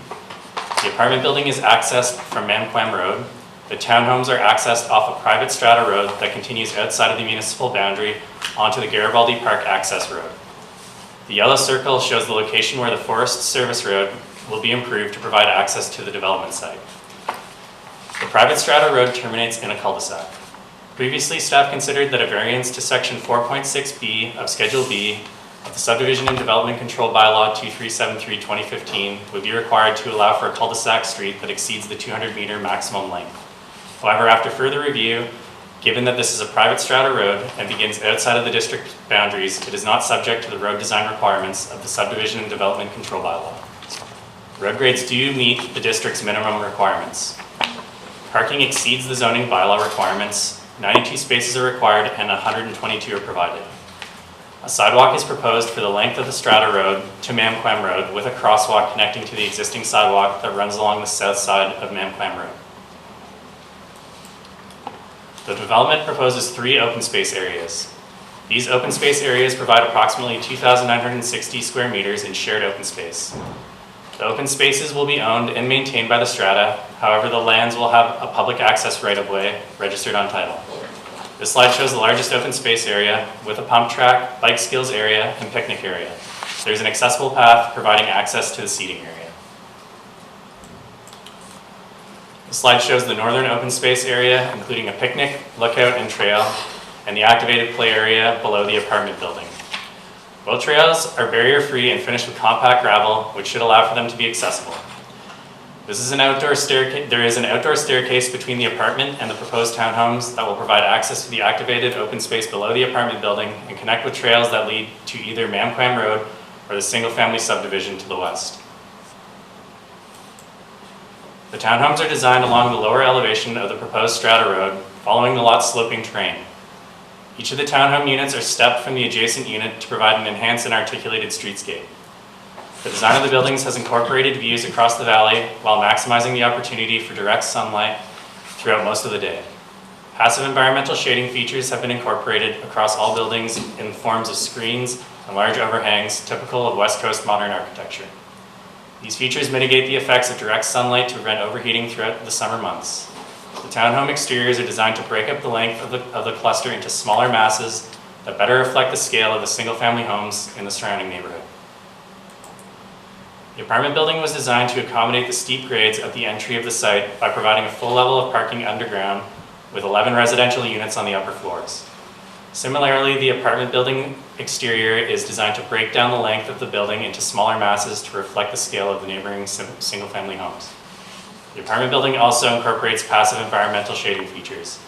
The apartment building is accessed from Mamquam Road. The townhomes are accessed off a private strata road that continues outside of the municipal boundary onto the Garibaldi Park access road. The yellow circle shows the location where the Forest Service Road will be improved to provide access to the development site. The private strata road terminates in a cul-de-sac. Previously, staff considered that a variance to Section 4.6B of Schedule B of the Subdivision and Development Control Bylaw 2373-2015 would be required to allow for a cul-de-sac street that exceeds the 200-meter maximum length. However, after further review, given that this is a private strata road and begins outside of the district boundaries, it is not subject to the road design requirements of the Subdivision and Development Control Bylaw. Road grades do meet the district's minimum requirements. Parking exceeds the zoning bylaw requirements. 92 spaces are required and 122 are provided. A sidewalk is proposed for the length of the Strata Road to Mamquam Road with a crosswalk connecting to the existing sidewalk that runs along the south side of Mamquam Road. The development proposes 3 open space areas. These open space areas provide approximately 2,960 square meters in shared open space. The open spaces will be owned and maintained by the strata. However, the lands will have a public access right-of-way registered on title. This slide shows the largest open space area with a pump track, bike skills area, and picnic area. There's an accessible path providing access to the seating area. The slide shows the northern open space area, including a picnic, lookout, and trail, and the activated play area below the apartment building. Both trails are barrier-free and finished with compact gravel, which should allow for them to be accessible. There is an outdoor staircase between the apartment and the proposed townhomes that will provide access to the activated open space below the apartment building and connect with trails that lead to either Mamquam Road or the single-family subdivision to the west. The townhomes are designed along the lower elevation of the proposed strata road, following the lot's sloping terrain. Each of the townhome units are stepped from the adjacent unit to provide an enhanced and articulated streetscape. The design of the buildings has incorporated views across the valley while maximizing the opportunity for direct sunlight throughout most of the day. Passive environmental shading features have been incorporated across all buildings in forms of screens and large overhangs typical of West Coast modern architecture. These features mitigate the effects of direct sunlight to prevent overheating throughout the summer months. The townhome exteriors are designed to break up the length of the cluster into smaller masses that better reflect the scale of the single-family homes in the surrounding neighborhood. The apartment building was designed to accommodate the steep grades at the entry of the site by providing a full level of parking underground with 11 residential units on the upper floors. Similarly, the apartment building exterior is designed to break down the length of the building into smaller masses to reflect the scale of the neighboring single-family homes. The apartment building also incorporates passive environmental shading features.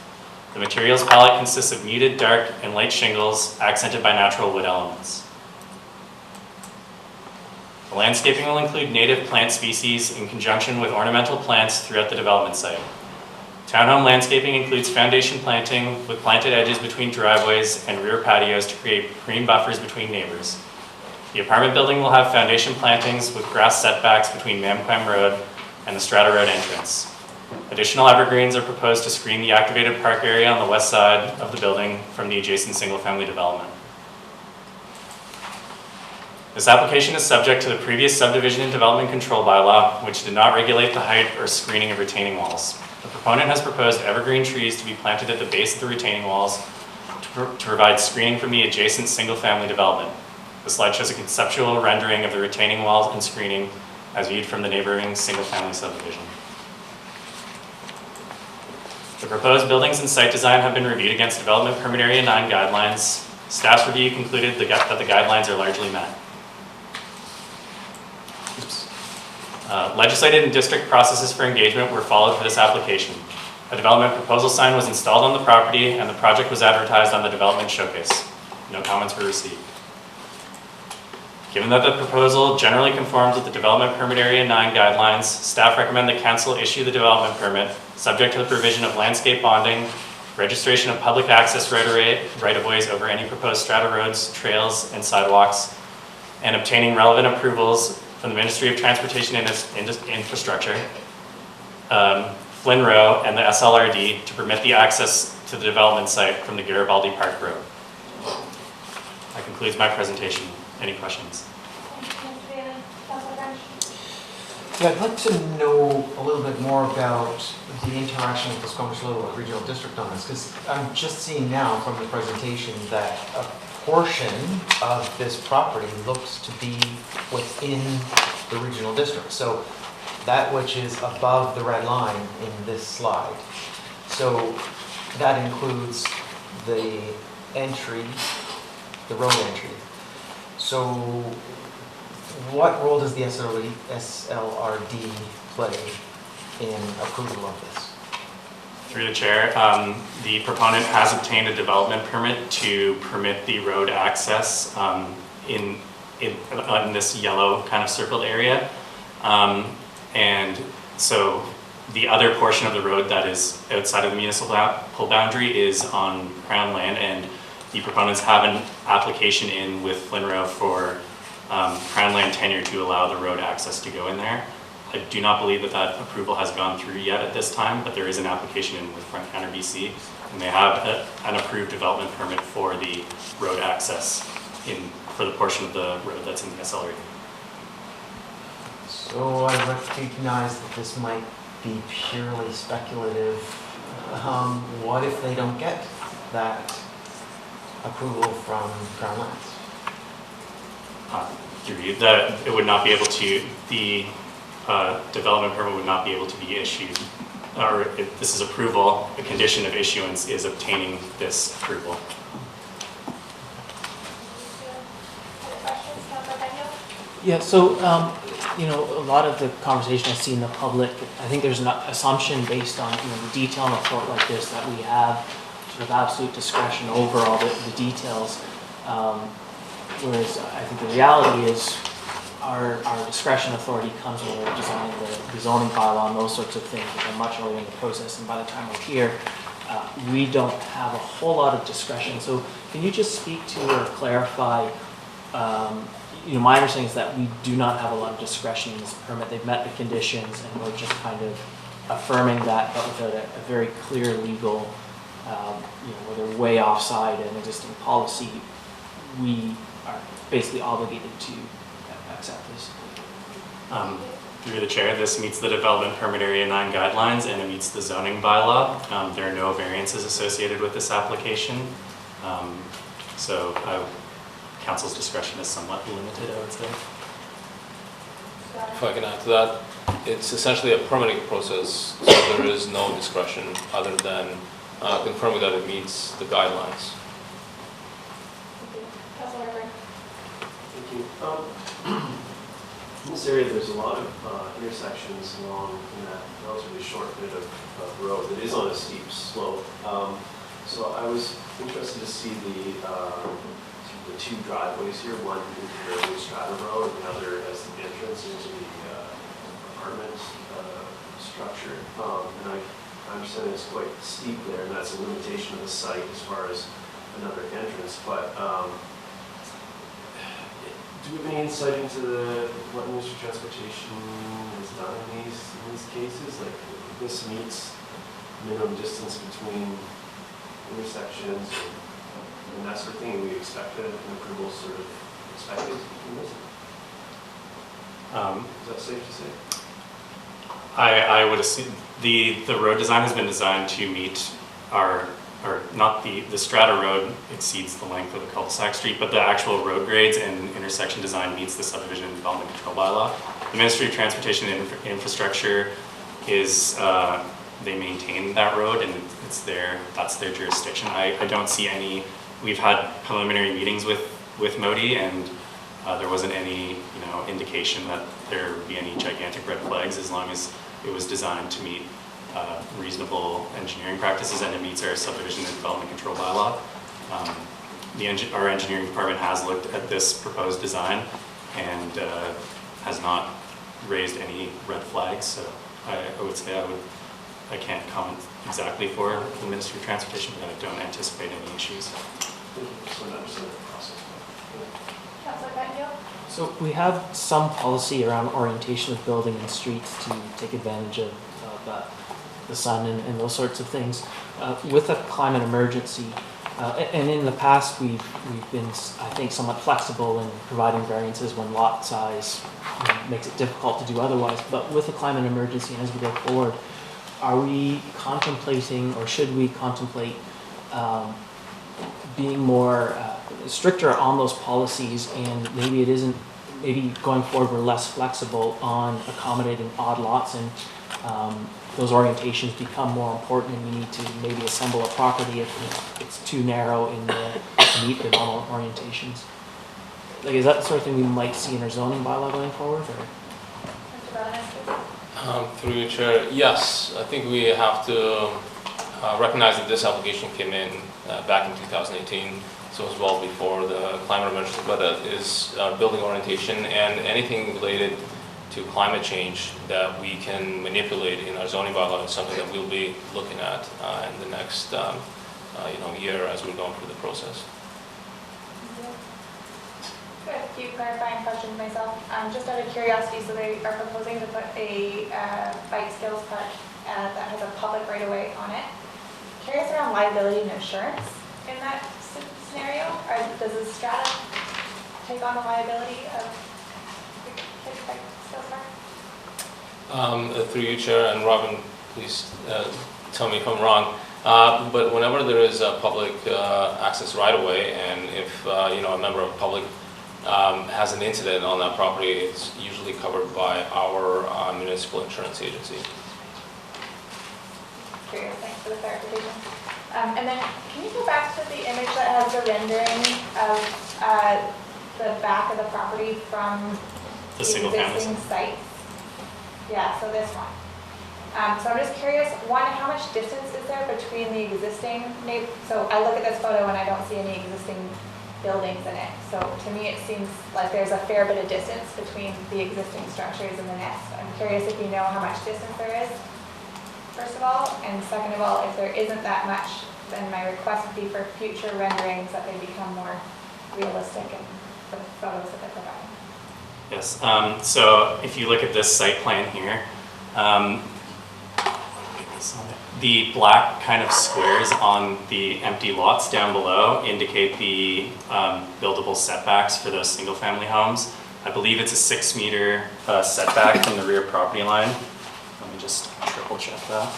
The materials palette consists of muted, dark, and light shingles accented by natural wood elements. The landscaping will include native plant species in conjunction with ornamental plants throughout the development site. Townhome landscaping includes foundation planting with planted edges between driveways and rear patios to create green buffers between neighbors. The apartment building will have foundation plantings with grass setbacks between Mamquam Road and the Strata Road entrance. Additional evergreens are proposed to screen the activated park area on the west side of the building from the adjacent single-family development. This application is subject to the previous Subdivision and Development Control Bylaw, which did not regulate the height or screening of retaining walls. The proponent has proposed evergreen trees to be planted at the base of the retaining walls to provide screening from the adjacent single-family development. The slide shows a conceptual rendering of the retaining walls and screening as viewed from the neighboring single-family subdivision. The proposed buildings and site design have been reviewed against Development Permit Area 9 guidelines. Staff's review concluded that the guidelines are largely met. Legislative and district processes for engagement were followed for this application. A development proposal sign was installed on the property and the project was advertised on the development showcase. No comments were received. Given that the proposal generally conforms with the Development Permit Area 9 guidelines, staff recommend the council issue the development permit, subject to the provision of landscape bonding, registration of public access right-of-ways over any proposed strata roads, trails, and sidewalks, and obtaining relevant approvals from the Ministry of Transportation and Infrastructure, Flynn Row, and the SLRD to permit the access to the development site from the Garibaldi Park Road. That concludes my presentation. Any questions? Yeah, I'd like to know a little bit more about the interaction with the Squamish Regional District on this, because I'm just seeing now from the presentation that a portion of this property looks to be within the regional district. So that which is above the red line in this slide. So that includes the entry, the road entry. So what role does the SLRD play in approval of this? Through the chair, the proponent has obtained a development permit to permit the road access in this yellow kind of circled area. And so the other portion of the road that is outside of the municipal boundary is on Crown land, and the proponents have an application in with Flinrow for Crown land tenure to allow the road access to go in there. I do not believe that that approval has gone through yet at this time, but there is an application in with Front Counter BC, and they have an approved development permit for the road access for the portion of the road that's in the SLRE. So I recognize that this might be purely speculative. What if they don't get that approval from Crown Lands? It would not be able to, the development permit would not be able to be issued, or if this is approval, a condition of issuance is obtaining this approval. Yeah, so, a lot of the conversation I see in the public, I think there's an assumption based on, the detail in a report like this that we have sort of absolute discretion over all the details. Whereas I think the reality is our discretion authority comes when we're designing the zoning bylaw and those sorts of things, which are much earlier in the process, and by the time we're here, we don't have a whole lot of discretion. So can you just speak to or clarify, my understanding is that we do not have a lot of discretion in this permit. They've met the conditions and we're just kind of affirming that, but without a very clear legal, where they're way offside an existing policy, we are basically obligated to accept this. Through the chair, this meets the Development Permit Area 9 guidelines and it meets the zoning bylaw. There are no variances associated with this application. So council's discretion is somewhat limited, I would say. If I can add to that, it's essentially a permitting process, so there is no discretion other than confirming that it meets the guidelines. Thank you. In this area, there's a lot of intersections along in that relatively short bit of road that is on a steep slope. So I was interested to see the two driveways here, one into the Strata Road and the other as the entrance into the apartment structure. And I understand it's quite steep there, and that's a limitation of the site as far as another entrance. But do we have any insight into what Ministry of Transportation has done in these cases? Like, this meets minimum distance between intersections and that sort of thing. We expected an approval sort of expected from this. Is that safe to say? I would assume the road design has been designed to meet the Strata Road exceeds the length of the cul-de-sac street, but the actual road grades and intersection design meets the subdivision and development control bylaw. The Ministry of Transportation and Infrastructure is, they maintain that road and that's their jurisdiction. I don't see any, we've had preliminary meetings with Modi and there wasn't any, indication that there would be any gigantic red flags as long as it was designed to meet reasonable engineering practices and it meets our subdivision and development control bylaw. Our engineering department has looked at this proposed design and has not raised any red flags. So I would say I can't comment exactly for the Ministry of Transportation, but I don't anticipate any issues. So we have some policy around orientation of building and streets to take advantage of the sun and those sorts of things. With a climate emergency, and in the past we've been, I think, somewhat flexible in providing variances when lot size makes it difficult to do otherwise. But with a climate emergency and as we go forward, are we contemplating or should we contemplate being more stricter on those policies, and maybe going forward we're less flexible on accommodating odd lots and those orientations become more important and we need to maybe assemble a property if it's too narrow to meet the normal orientations. Like, is that the sort of thing we might see in our zoning bylaw going forward? Or? Through your chair, yes. I think we have to recognize that this application came in back in 2018, so it was well before the climate emergency, but it is building orientation and anything related to climate change that we can manipulate in our zoning bylaw is something that we'll be looking at in the next year as we're going through the process. Good. A few clarifying questions myself. Just out of curiosity, so they are proposing to put a bike skills park that has a public right-of-way on it. Curious around liability and insurance in that scenario? Or does the strata take on the liability of the kids' bike skills park? Through you, Chair, and Robin, please tell me if I'm wrong. But whenever there is a public access right-of-way, and if a member of public has an incident on that property, it's usually covered by our municipal insurance agency. Curious, thanks for the clarification. And then, can you go back to the image that has the rendering of the back of the property from The single family. existing sites? Yeah, so this one. So I'm just curious, one, how much distance is there between the existing neighbor? So I look at this photo and I don't see any existing buildings in it. So to me, it seems like there's a fair bit of distance between the existing structures and the nest. I'm curious if you know how much distance there is, first of all, and second of all, if there isn't that much, then my request would be for future renderings that they become more realistic and the photos that they're providing. Yes, so if you look at this site plan here, the black kind of squares on the empty lots down below indicate the buildable setbacks for those single family homes. I believe it's a 6 meter setback from the rear property line. Let me just triple check that.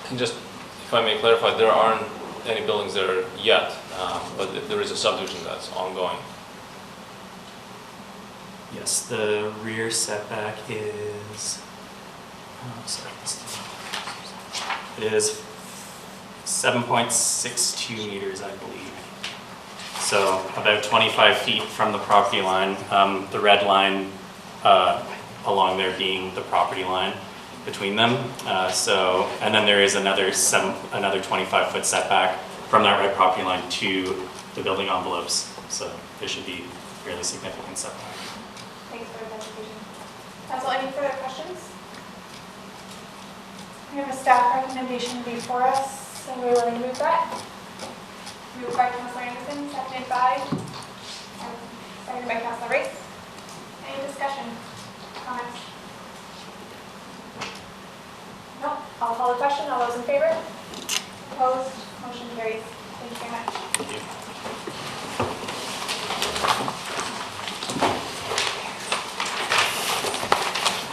And just, if I may clarify, there aren't any buildings there yet, but there is a subdivision that's ongoing. Yes, the rear setback is, it is 7.62 meters, I believe. So about 25 feet from the property line, the red line along there being the property line between them. And then there is another 25-foot setback from that red property line to the building envelopes. So there should be fairly significant setback. Thanks for the clarification. Council, any further questions? We have a staff recommendation before us, and we're willing to move that. Moved by Councilor Anderson, seconded by Councilor Race. Any discussion, comments? No, I'll call the question. All those in favor? Opposed? Motion carries. Thank you very much. Thank you.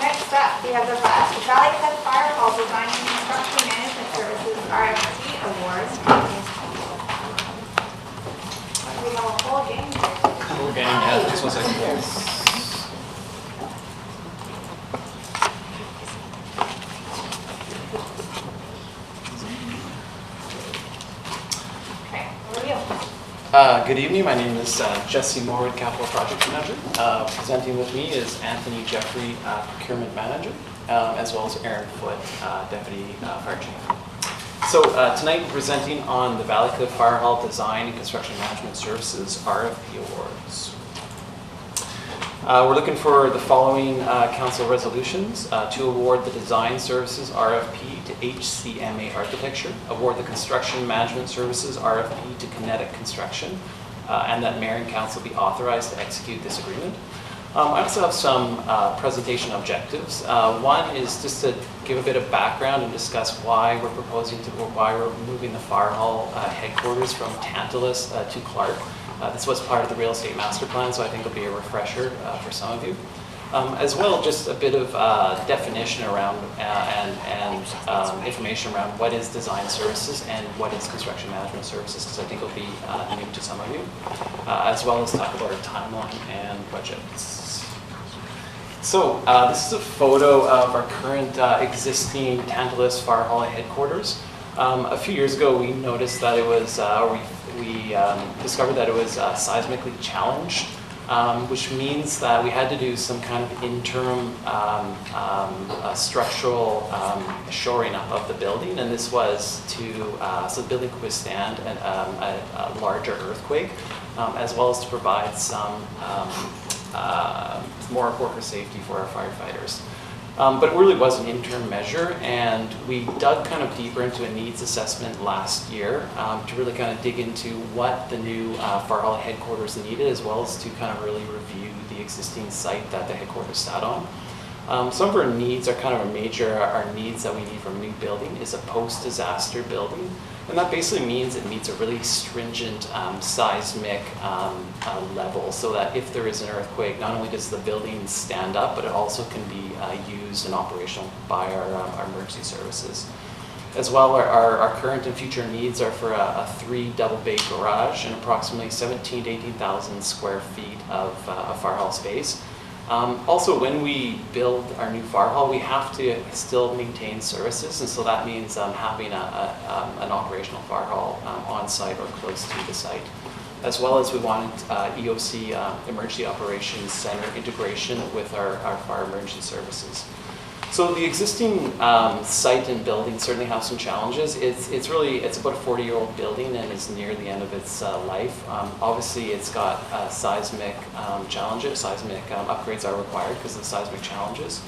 Next up, we have the Valley Cut Fire Hall Design and Construction Management Services RFP Awards. We have a whole game here. Whole game, yeah, this one's like Okay, over to you. Good evening, my name is Jesse Morwood, Capital Project Manager. Presenting with me is Anthony Jeffrey, Procurement Manager, as well as Aaron Foote, Deputy Fire Chief. So tonight we're presenting on the Valley Cliff Fire Hall Design and Construction Management Services RFP Awards. We're looking for the following council resolutions to award the Design Services RFP to HCMA Architecture, award the Construction Management Services RFP to Kinetic Construction, and that Mayor and Council be authorized to execute this agreement. I also have some presentation objectives. One is just to give a bit of background and discuss why we're why we're moving the fire hall headquarters from Tantalus to Clark. This was part of the real estate master plan, so I think it'll be a refresher for some of you. As well, just a bit of definition around and information around what is design services and what is construction management services, because I think it'll be new to some of you, as well as talk about our timeline and budgets. So this is a photo of our current existing Tantalus Fire Hall headquarters. A few years ago, we noticed that it was, we discovered that it was seismically challenged. which means that we had to do some kind of interim structural shoring up of the building, and this was so the building could withstand a larger earthquake, as well as to provide some more worker safety for our firefighters. But it really was an interim measure, and we dug kind of deeper into a needs assessment last year to really kind of dig into what the new Fire Hall headquarters needed, as well as to kind of really review the existing site that the headquarters sat on. Some of our needs are kind of our needs that we need from a new building is a post-disaster building. And that basically means it meets a really stringent seismic level, so that if there is an earthquake, not only does the building stand up, but it also can be used and operational by our emergency services. As well, our current and future needs are for a 3 double-bay garage and approximately 17,000 to 18,000 square feet of fire hall space. Also, when we build our new fire hall, we have to still maintain services, and so that means having an operational fire hall on site or close to the site. As well as we wanted EOC, Emergency Operations Center integration with our fire emergency services. So the existing site and building certainly have some challenges. It's about a 40-year-old building and is near the end of its life. Obviously, it's got seismic challenges. Seismic upgrades are required because of the seismic challenges.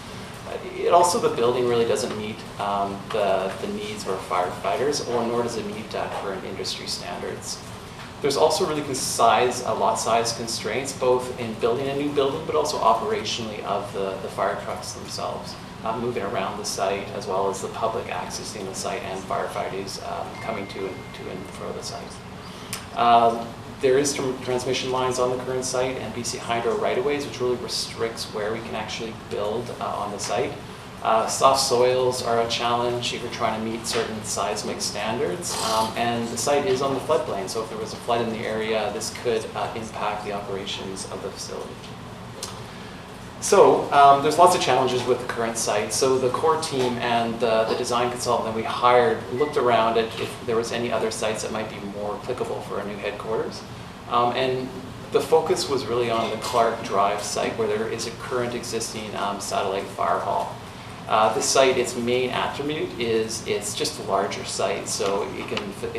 The building really doesn't meet the needs of our firefighters, or nor does it meet current industry standards. There's also really lot size constraints, both in building a new building, but also operationally of the fire trucks themselves. Moving around the site, as well as the public accessing the site and firefighters coming to and from the site. There is transmission lines on the current site and BC Hydro right-of-ways, which really restricts where we can actually build on the site. Soft soils are a challenge if you're trying to meet certain seismic standards, and the site is on the floodplain, so if there was a flood in the area, this could impact the operations of the facility. So there's lots of challenges with the current site. So the core team and the design consultant that we hired looked around at if there was any other sites that might be more applicable for a new headquarters. And the focus was really on the Clark Drive site, where there is a current existing satellite fire hall. This site, its main attribute is it's just a larger site, so it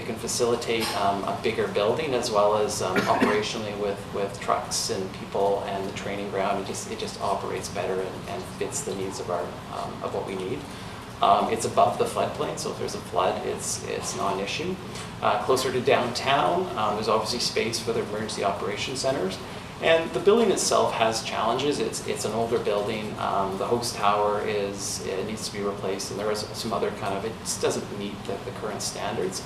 can facilitate a bigger building, as well as operationally with trucks and people and the training ground. It just operates better and fits the needs of what we need. It's above the floodplain, so if there's a flood, it's not an issue. Closer to downtown, there's obviously space for the emergency operations centers. And the building itself has challenges. It's an older building. The host tower it needs to be replaced, and there is some other it just doesn't meet the current standards.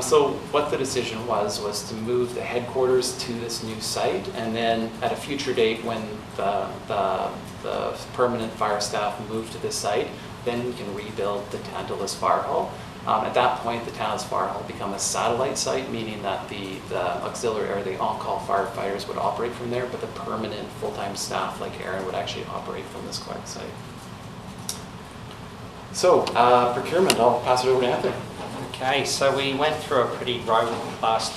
So what the decision was to move the headquarters to this new site, and then at a future date, when the permanent fire staff move to this site, then we can rebuild the Tantalus Fire Hall. At that point, the Tantalus Fire Hall will become a satellite site, meaning that the auxiliary or the on-call firefighters would operate from there, but the permanent full-time staff like Aaron would actually operate from this Clark site. So, procurement, I'll pass it over to Anthony. Okay, so we went through a pretty robust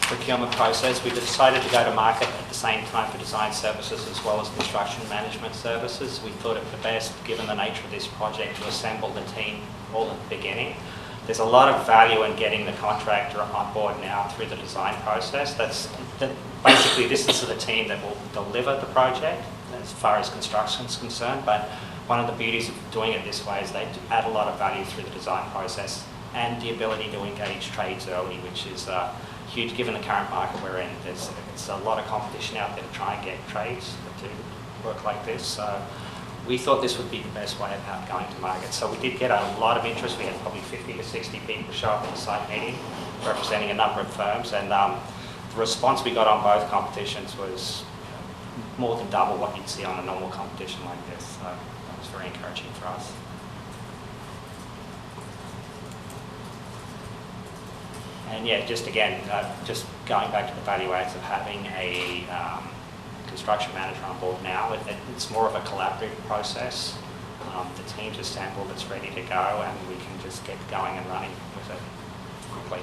procurement process. We decided to go to market at the same time for design services as well as construction management services. We thought it the best, given the nature of this project, to assemble the team all at the beginning. There's a lot of value in getting the contractor on board now through the design process. Basically, this is the team that will deliver the project as far as construction is concerned, but one of the beauties of doing it this way is they add a lot of value through the design process and the ability to engage trades early, which is huge given the current market we're in. There's a lot of competition out there to try and get trades to work like this. So we thought this would be the best way about going to market. So we did get a lot of interest. We had probably 50 to 60 people show up at the site meeting representing a number of firms, and the response we got on both competitions was more than double what you'd see on a normal competition like this. So that was very encouraging for us. And yeah, just again, just going back to the value adds of having a construction manager on board now, it's more of a collaborative process. The team's assembled, it's ready to go, and we can just get going and running with it quickly.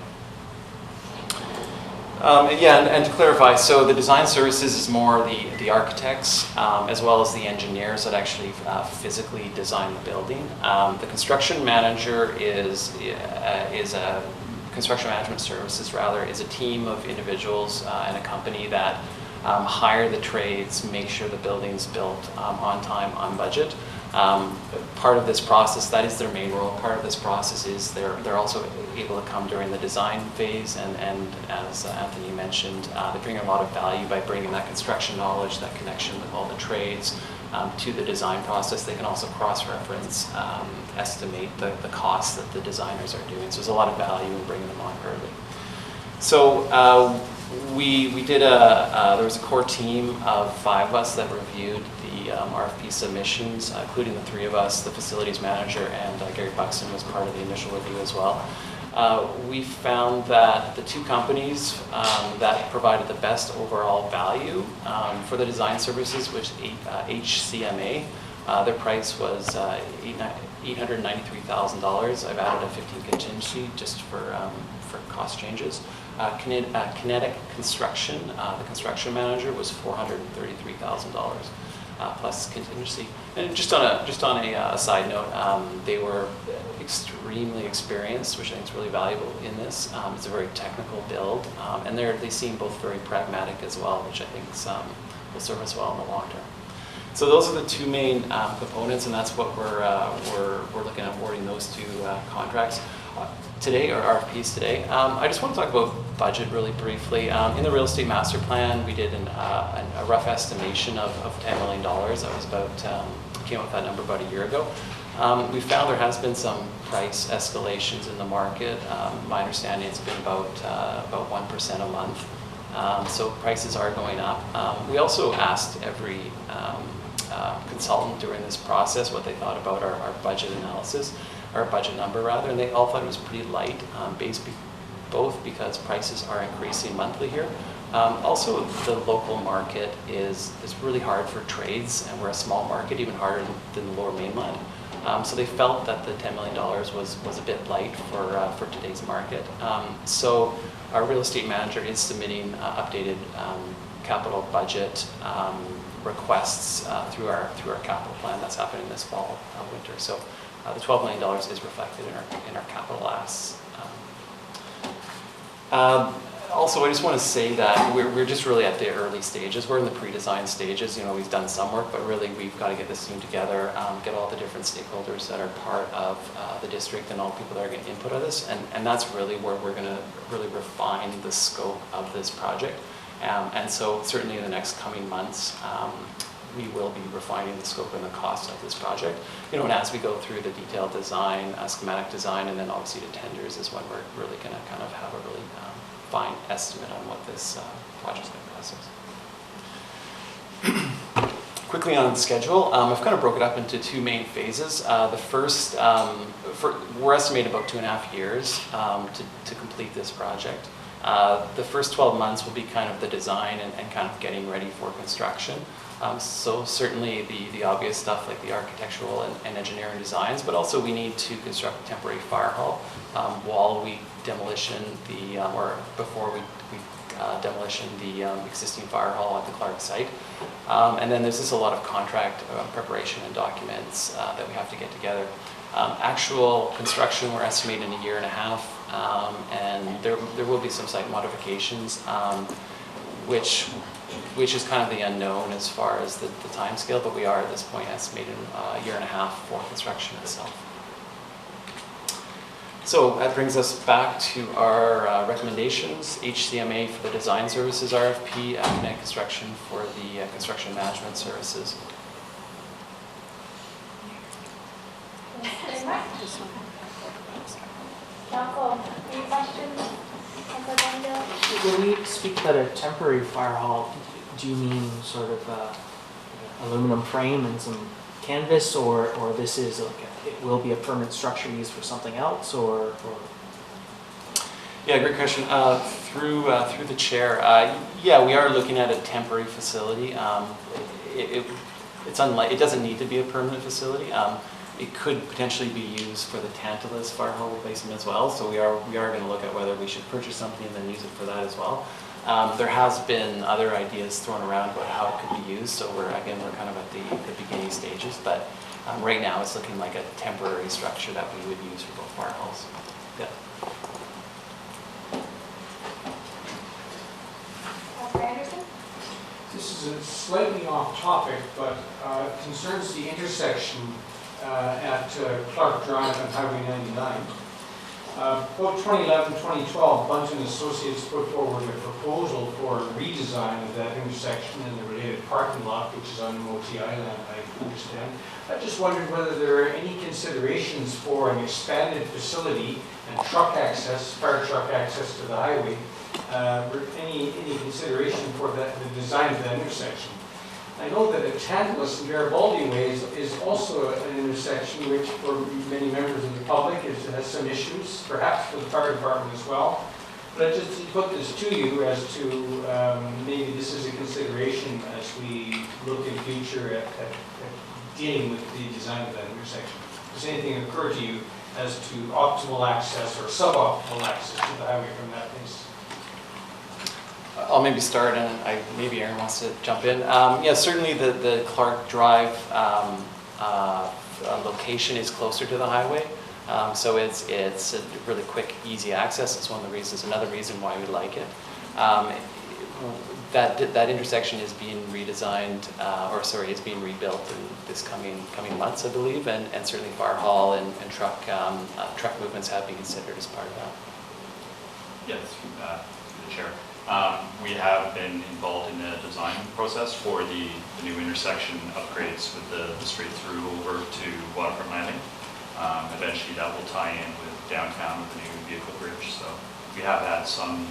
Yeah, and to clarify, so the design services is more the architects as well as the engineers that actually physically design the building. The construction manager is a construction management services rather is a team of individuals and a company that hire the trades, make sure the building's built on time, on budget. Part of this process, that is their main role. Part of this process is they're also able to come during the design phase, and as Anthony mentioned, they bring a lot of value by bringing that construction knowledge, that connection with all the trades to the design process. They can also cross-reference, estimate the costs that the designers are doing. So there's a lot of value in bringing them on early. So we did there was a core team of 5 of us that reviewed the RFP submissions, including the 3 of us, the facilities manager, and Gary Buxton was part of the initial review as well. We found that the 2 companies that provided the best overall value for the design services, which HCMA, their price was $893,000. I've added a 15 contingency just for cost changes. Kinetic Construction, the construction manager, was $433,000 plus contingency. And just on a side note, they were extremely experienced, which I think is really valuable in this. It's a very technical build, and they seem both very pragmatic as well, which I think will serve us well in the long term. So those are the 2 main components, and that's what we're looking at awarding those 2 contracts today, or RFPs today. I just want to talk about budget really briefly. In the real estate master plan, we did a rough estimation of $10 million. That was came up with that number about a year ago. We found there has been some price escalations in the market. My understanding it's been about 1% a month. So prices are going up. We also asked every consultant during this process what they thought about our budget analysis, our budget number rather, and they all thought it was pretty light, both because prices are increasing monthly here. Also, the local market is really hard for trades, and we're a small market, even harder than the Lower Mainland. So they felt that the $10 million was a bit light for today's market. So our real estate manager is submitting updated capital budget requests through our capital plan that's happening this fall, winter. So the $12 million is reflected in our capital asks. Also, I just want to say that we're just really at the early stages. We're in the pre-design stages. You know, we've done some work, but really we've got to get this team together, get all the different stakeholders that are part of the district and all the people that are going to input on this. And that's really where we're going to really refine the scope of this project. And so certainly in the next coming months, we will be refining the scope and the cost of this project. You know, and as we go through the detailed design, schematic design, and then obviously the tenders is when we're really going to kind of have a really fine estimate on what this project's going to cost us. Quickly on the schedule, I've kind of broke it up into 2 main phases. The first, we're estimating about 2.5 years to complete this project. The first 12 months will be kind of the design and kind of getting ready for construction. So certainly the obvious stuff like the architectural and engineering designs, but also we need to construct a temporary fire hall while we demolition before we demolition the existing fire hall at the Clark site. And then there's just a lot of contract preparation and documents that we have to get together. Actual construction we're estimating 1.5 years, and there will be some site modifications, which is kind of the unknown as far as the time scale, but we are at this point estimating 1.5 years for construction itself. So that brings us back to our recommendations. HCMA for the design services RFP, Kinetic Construction for the construction management services. Council, any questions? When we speak about a temporary fire hall, do you mean sort of aluminum frame and some canvas, or this is like it will be a permanent structure used for something else, or? Yeah, great question. Through the chair, yeah, we are looking at a temporary facility. It doesn't need to be a permanent facility. It could potentially be used for the Tantalus fire hall replacement as well. So we are going to look at whether we should purchase something and then use it for that as well. There has been other ideas thrown around about how it could be used, so we're kind of at the beginning stages, but right now it's looking like a temporary structure that we would use for both fire halls. Yeah. Councilor Anderson? This is slightly off topic, but concerns the intersection at Clark Drive and Highway 99. About 2011, 2012, Bunt and Associates put forward a proposal for a redesign of that intersection and the related parking lot, which is on Moti Island, I understand. I just wondered whether there are any considerations for an expanded facility and truck access, fire truck access to the highway. Any consideration for the design of that intersection. I know that at Tantalus and Garibaldi Ways is also an intersection which for many members of the public has some issues, perhaps for the fire department as well. But I just put this to you as to maybe this is a consideration as we look in future at dealing with the design of that intersection. Does anything occur to you as to optimal access or suboptimal access to the highway from that place? I'll maybe start, and maybe Aaron wants to jump in. Yeah, certainly the Clark Drive location is closer to the highway, so it's a really quick, easy access. It's one of the reasons. Another reason why we like it. That intersection is being redesigned, is being rebuilt in this coming months, I believe, and certainly fire hall and truck movements have been considered as part of that. Yes, through the chair. We have been involved in the design process for the new intersection upgrades with the straight through over to Waterfront Landing. Eventually that will tie in with downtown with the new vehicle bridge. So we have had some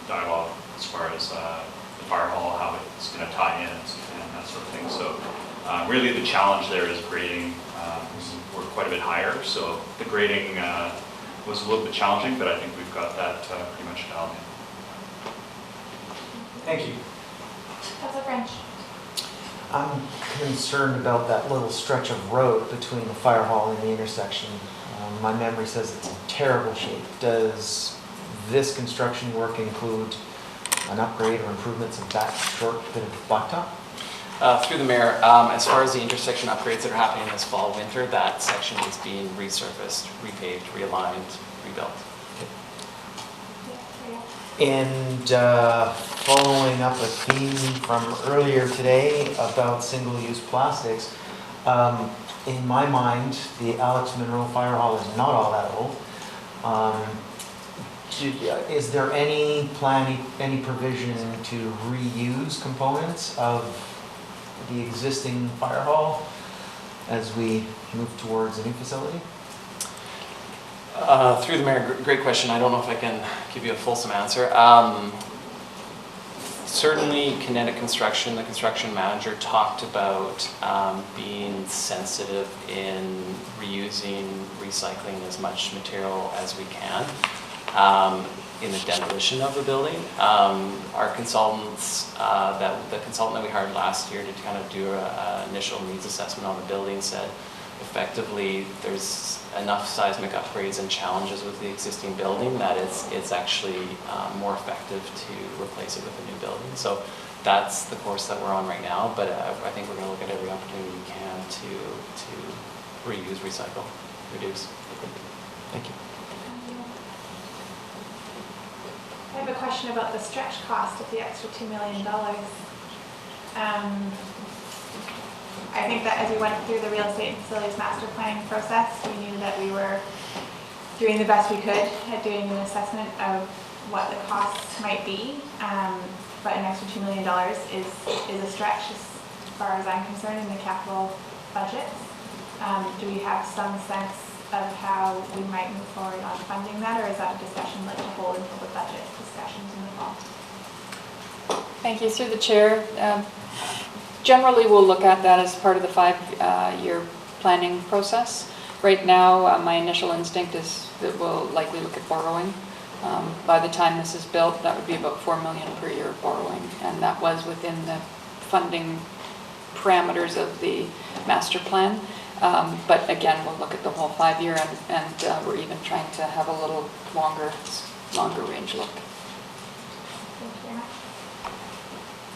dialogue as far as the fire hall, how it's going to tie in and that sort of thing. So really the challenge there is grading. We're quite a bit higher, so the grading was a little bit challenging, but I think we've got that pretty much dialed in. Thank you. Councilor French? I'm concerned about that little stretch of road between the fire hall and the intersection. My memory says it's in terrible shape. Does this construction work include an upgrade or improvements of that short bit of blacktop? Through the mayor, as far as the intersection upgrades that are happening this fall, winter, that section is being resurfaced, repaved, realigned, rebuilt. And following up a theme from earlier today about single-use plastics, in my mind, the Alex Monroe Fire Hall is not all that old. Is there any plan, any provision to reuse components of the existing fire hall as we move towards a new facility? Through the mayor, great question. I don't know if I can give you a fulsome answer. Certainly Kinetic Construction, the construction manager, talked about being sensitive in reusing, recycling as much material as we can in the demolition of the building. Our consultants, the consultant that we hired last year to kind of do an initial needs assessment on the building said effectively there's enough seismic upgrades and challenges with the existing building that it's actually more effective to replace it with a new building. So that's the course that we're on right now, but I think we're going to look at every opportunity we can to reuse, recycle, reduce. Thank you. I have a question about the stretch cost of the extra $2 million. I think that as we went through the real estate and facilities master planning process, we knew that we were doing the best we could at doing an assessment of what the costs might be. But an extra $2 million is a stretch as far as I'm concerned in the capital budget. Do we have some sense of how we might move forward on funding that, or is that a discussion like to hold until the budget discussions in the fall? Thank you. Through the chair. Generally, we'll look at that as part of the 5-year planning process. Right now, my initial instinct is that we'll likely look at borrowing. By the time this is built, that would be about $4 million per year borrowing, and that was within the funding parameters of the master plan. But again, we'll look at the whole 5-year, and we're even trying to have a little longer range look. Thank you very much.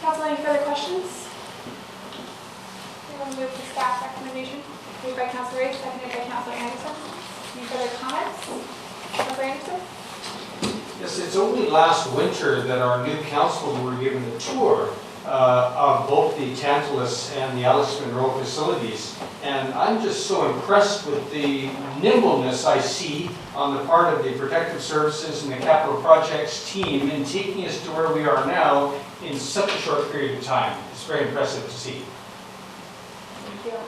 Council, any further questions? We're going to move to staff recommendation. Moved by Councilor Ray, seconded by Councilor Anderson. Any further comments? Councilor Anderson? Yes, it's only last winter that our new council were given a tour of both the Tantalus and the Alex Monroe facilities. And I'm just so impressed with the nimbleness I see on the part of the Protective Services and the Capital Projects team in taking us to where we are now in such a short period of time. It's very impressive to see. Thank you.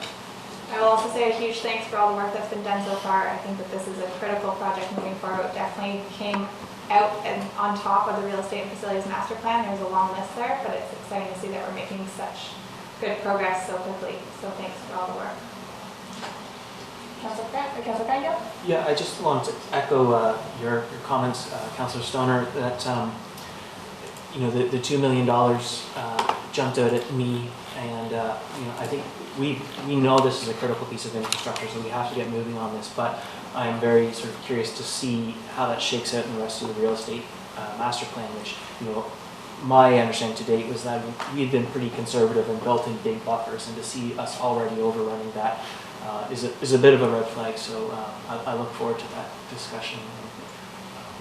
I will also say a huge thanks for all the work that's been done so far. I think that this is a critical project moving forward. It definitely came out and on top of the real estate and facilities master plan. There's a long list there, but it's exciting to see that we're making such good progress so quickly. So thanks for all the work. Councilor Franco? Yeah, I just wanted to echo your comments, Councilor Stoner, that the $2 million jumped out at me, and I think we know this is a critical piece of infrastructure, so we have to get moving on this. But I am very sort of curious to see how that shakes out in the rest of the real estate master plan, which my understanding to date was that we've been pretty conservative and built in big buffers, and to see us already overrunning that is a bit of a red flag. So I look forward to that discussion,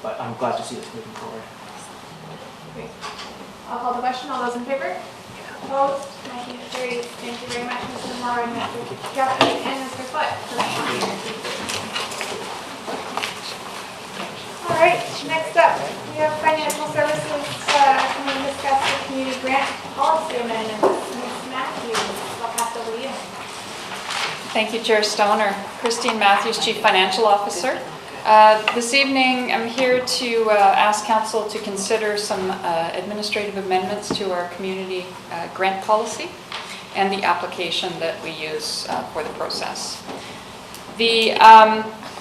but I'm glad to see this moving forward. Great. I'll call the question. All those in favor? Opposed? Motion carries. Thank you very much, Mr. Moore and Mr. Jeffrey and Mr. Foote. All right, next up, we have financial services coming to discuss the community grant policy amendments. Ms. Matthews, I'll pass it over to you. Thank you, Chair Stoner. Christine Matthews, Chief Financial Officer. This evening, I'm here to ask Council to consider some administrative amendments to our community grant policy and the application that we use for the process.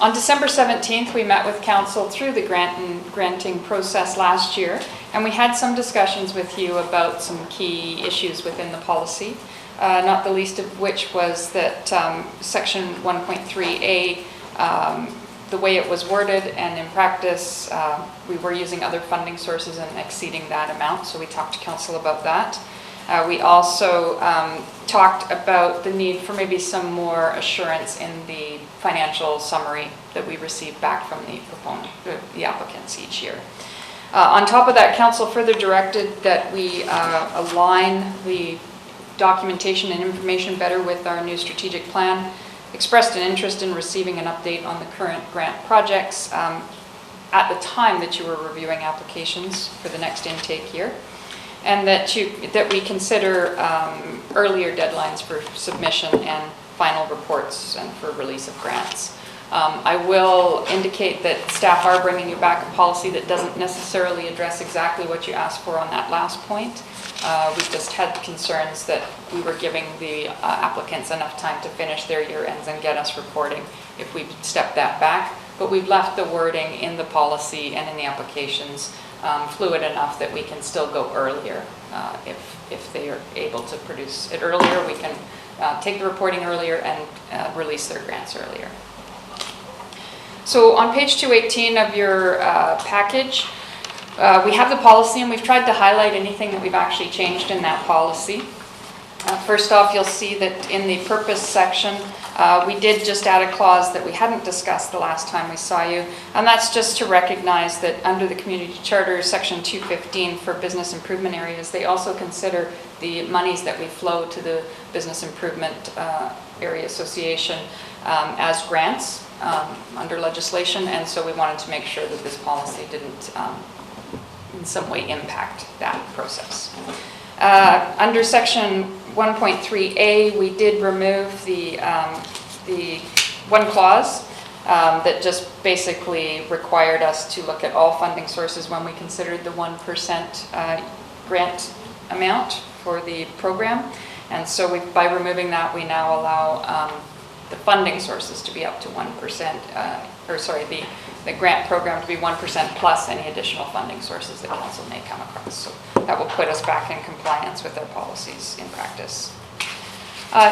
On December 17th, we met with Council through the granting process last year, and we had some discussions with you about some key issues within the policy, not the least of which was that Section 1.3A, the way it was worded, and in practice, we were using other funding sources and exceeding that amount, so we talked to Council about that. We also talked about the need for maybe some more assurance in the financial summary that we receive back from the applicants each year. On top of that, Council further directed that we align the documentation and information better with our new strategic plan, expressed an interest in receiving an update on the current grant projects at the time that you were reviewing applications for the next intake year, and that we consider earlier deadlines for submission and final reports and for release of grants. I will indicate that staff are bringing you back a policy that doesn't necessarily address exactly what you asked for on that last point. We just had concerns that we were giving the applicants enough time to finish their year ends and get us reporting if we stepped that back. But we've left the wording in the policy and in the applications fluid enough that we can still go earlier. If they are able to produce it earlier, we can take the reporting earlier and release their grants earlier. So on page 218 of your package, we have the policy, and we've tried to highlight anything that we've actually changed in that policy. First off, you'll see that in the purpose section, we did just add a clause that we hadn't discussed the last time we saw you, and that's just to recognize that under the Community Charter, Section 215 for business improvement areas, they also consider the monies that we flow to the Business Improvement Area Association as grants under legislation, and so we wanted to make sure that this policy didn't in some way impact that process. Under Section 1.3A, we did remove the one clause that just basically required us to look at all funding sources when we considered the 1% grant amount for the program. And so by removing that, we now allow the funding sources to be up to 1%, the grant program to be 1% plus any additional funding sources that council may come across. So that will put us back in compliance with our policies in practice.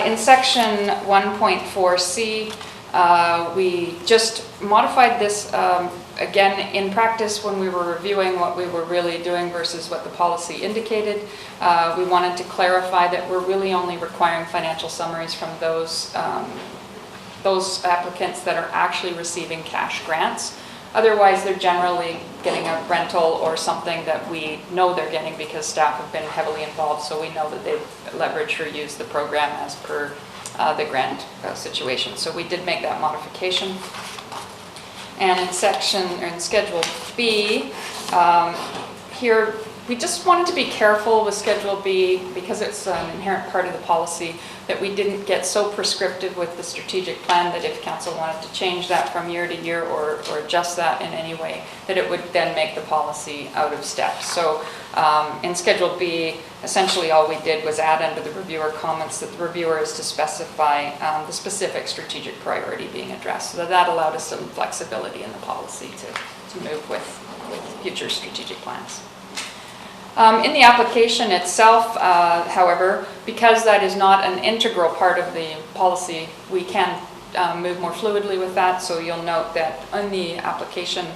In section 1.4C, We just modified this, again, in practice when we were reviewing what we were really doing versus what the policy indicated. We wanted to clarify that we're really only requiring financial summaries from those applicants that are actually receiving cash grants. Otherwise, they're generally getting a rental or something that we know they're getting because staff have been heavily involved, so we know that they've leveraged or used the program as per the grant situation. So we did make that modification. And in Schedule B, here, we just wanted to be careful with Schedule B because it's an inherent part of the policy that we didn't get so prescriptive with the strategic plan that if council wanted to change that from year to year or adjust that in any way, that it would then make the policy out of step. So in Schedule B, essentially all we did was add under the reviewer comments that the reviewer is to specify the specific strategic priority being addressed. So that allowed us some flexibility in the policy to move with future strategic plans. In the application itself, however, because that is not an integral part of the policy, we can move more fluidly with that. So you'll note that on the application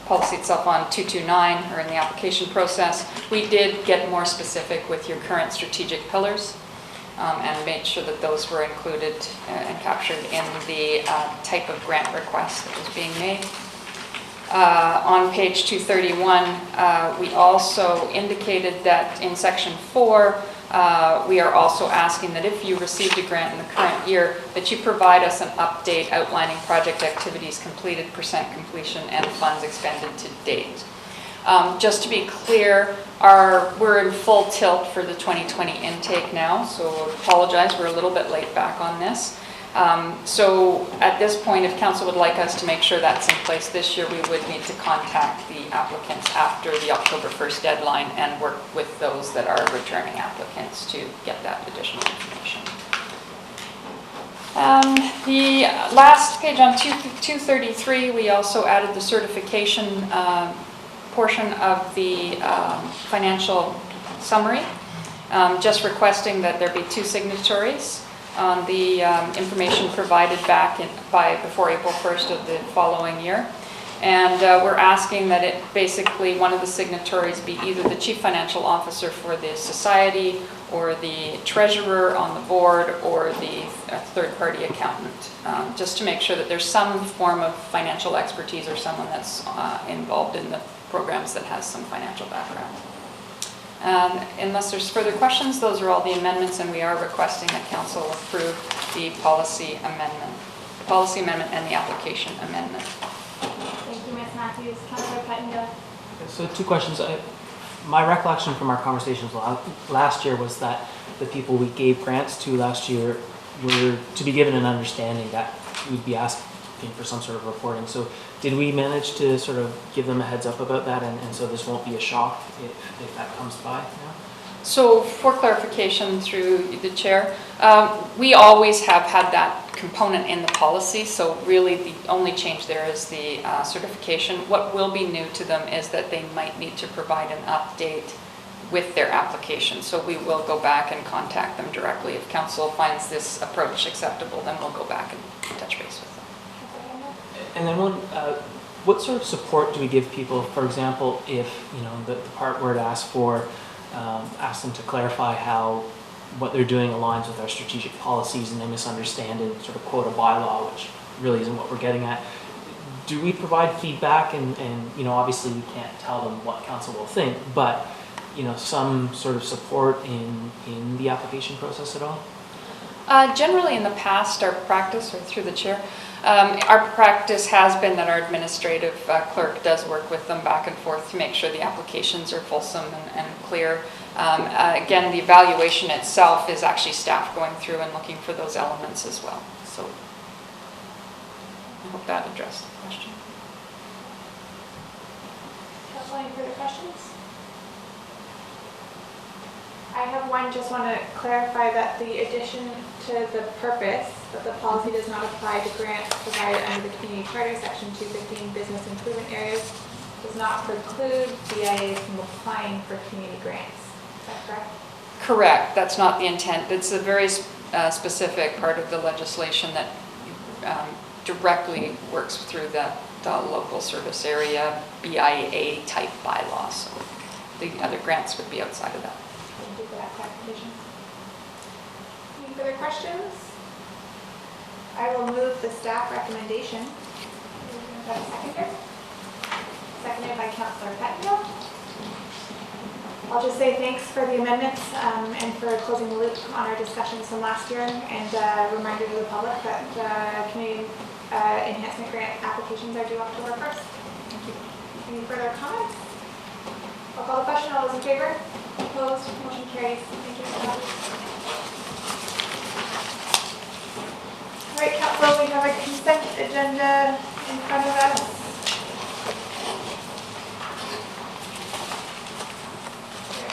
policy itself on 229, or in the application process, we did get more specific with your current strategic pillars and made sure that those were included and captured in the type of grant request that was being made. On page 231, we also indicated that in section 4, we are also asking that if you received a grant in the current year, that you provide us an update outlining project activities completed, percent completion, and funds expended to date. Just to be clear, we're in full tilt for the 2020 intake now, so apologize, we're a little bit late back on this. So at this point, if council would like us to make sure that's in place this year, we would need to contact the applicants after the October 1st deadline and work with those that are returning applicants to get that additional information. The last page on 233, we also added the certification portion of the financial summary, just requesting that there be 2 signatories on the information provided back before April 1st of the following year. And we're asking that it basically, one of the signatories be either the chief financial officer for the society or the treasurer on the board or the third-party accountant, just to make sure that there's some form of financial expertise or someone that's involved in the programs that has some financial background. Unless there's further questions, those are all the amendments, and we are requesting that council approve the policy amendment and the application amendment. Thank you, Ms. Matthews. Councilor Pettingill. So 2 questions. My recollection from our conversations last year was that the people we gave grants to last year were to be given an understanding that we'd be asking for some sort of reporting. So did we manage to sort of give them a heads up about that, and so this won't be a shock if that comes by now? So for clarification through the chair, we always have had that component in the policy, so really the only change there is the certification. What will be new to them is that they might need to provide an update with their application. So we will go back and contact them directly. If council finds this approach acceptable, then we'll go back and touch base with them. And then what sort of support do we give people, for example, if the part where it asks them to clarify how what they're doing aligns with our strategic policies and they misunderstand and sort of quote a bylaw, which really isn't what we're getting at. Do we provide feedback and obviously we can't tell them what council will think, but some sort of support in the application process at all? Generally in the past, our practice, or through the chair, our practice has been that our administrative clerk does work with them back and forth to make sure the applications are fulsome and clear. Again, the evaluation itself is actually staff going through and looking for those elements as well. So I hope that addressed the question. Council, any further questions? I have one, just want to clarify that the addition to the purpose that the policy does not apply to grants provided under the Community Charter, Section 215, business improvement areas, does not preclude BIAs from applying for community grants. Is that correct? Correct. That's not the intent. It's a very specific part of the legislation that directly works through the local service area BIA type bylaw. So the other grants would be outside of that. Thank you for that clarification. Any further questions? I will move the staff recommendation. Do we have a seconder? Seconded by Councillor Pettengill. I'll just say thanks for the amendments and for closing the loop on our discussions from last year, and a reminder to the public that Canadian Enhancement Grant applications are due October 1st. Thank you. Any further comments? I'll call the question. All those in favor? Opposed? Motion carries. Thank you. All right, Council, we have a consent agenda in front of us.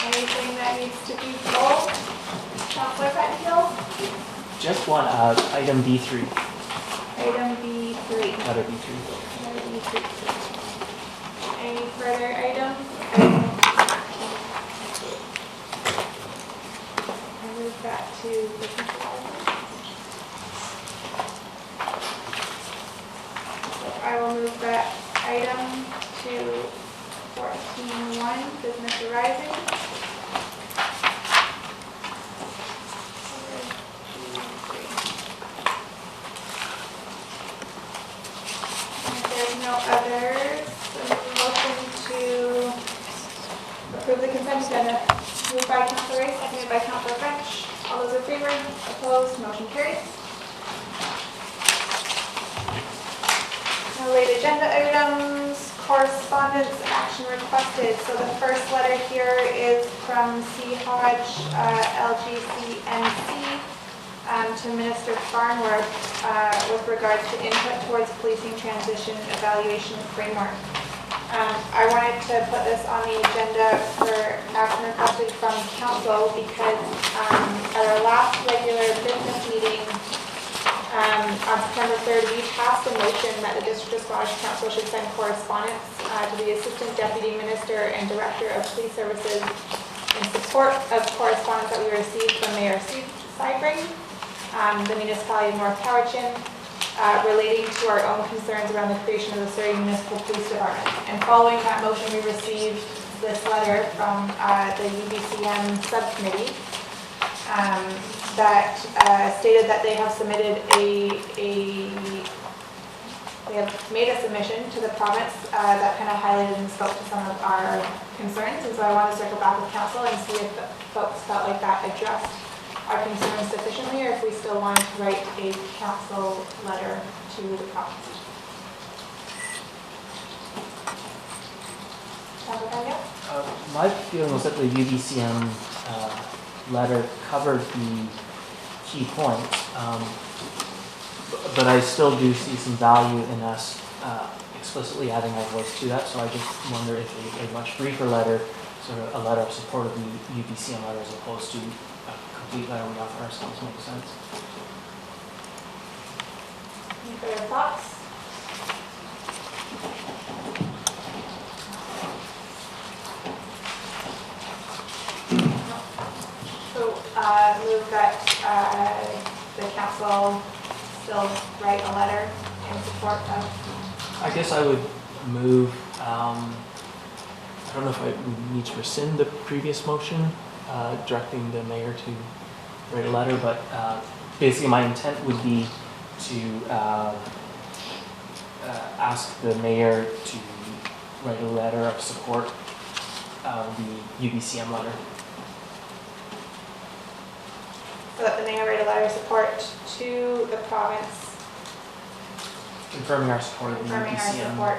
Anything that needs to be pulled? Councillor Pettengill? Just one, item B3. Item B3. Letter B3. Letter B3. Any further items? I move that to business development. So I will move that item to 14.1, business arising. No others. Motion to approve the consent agenda. Moved by Councillor Ray, seconded by Councillor French. All those in favor? Opposed? Motion carries. No late agenda items. Correspondence action requested. So the first letter here is from C. Hodge, LGCNC. To Minister Farnworth with regards to input towards policing transition evaluation framework. I wanted to put this on the agenda for action requested from Council because at our last regular business meeting on September 3rd, we passed a motion that the District of Squamish Council should send correspondence to the Assistant Deputy Minister and Director of Police Services in support of correspondence that we received from Mayor Sidewalk, the municipality of North Cowichan, relating to our own concerns around the creation of the Surrey Municipal Police Department. And following that motion, we received this letter from the UBCM subcommittee that stated that they have submitted they have made a submission to the province that kind of highlighted and spoke to some of our concerns. And so I want to circle back with Council and see if folks felt like that addressed our concerns sufficiently, or if we still want to write a Council letter to the province. My feeling was that the UBCM letter covered the key points, but I still do see some value in us explicitly adding our voice to that, so I just wonder if a much briefer letter, sort of a letter of support of the UBCM letter as opposed to complete letter we offer ourselves makes sense. Any further thoughts? So move that the Council still write a letter in support of. I guess I would move, I don't know if I need to rescind the previous motion directing the mayor to write a letter, but basically my intent would be to ask the mayor to write a letter of support of the UBCM letter. So that the mayor write a letter of support to the province. Confirming our support of the Confirming our UBCM support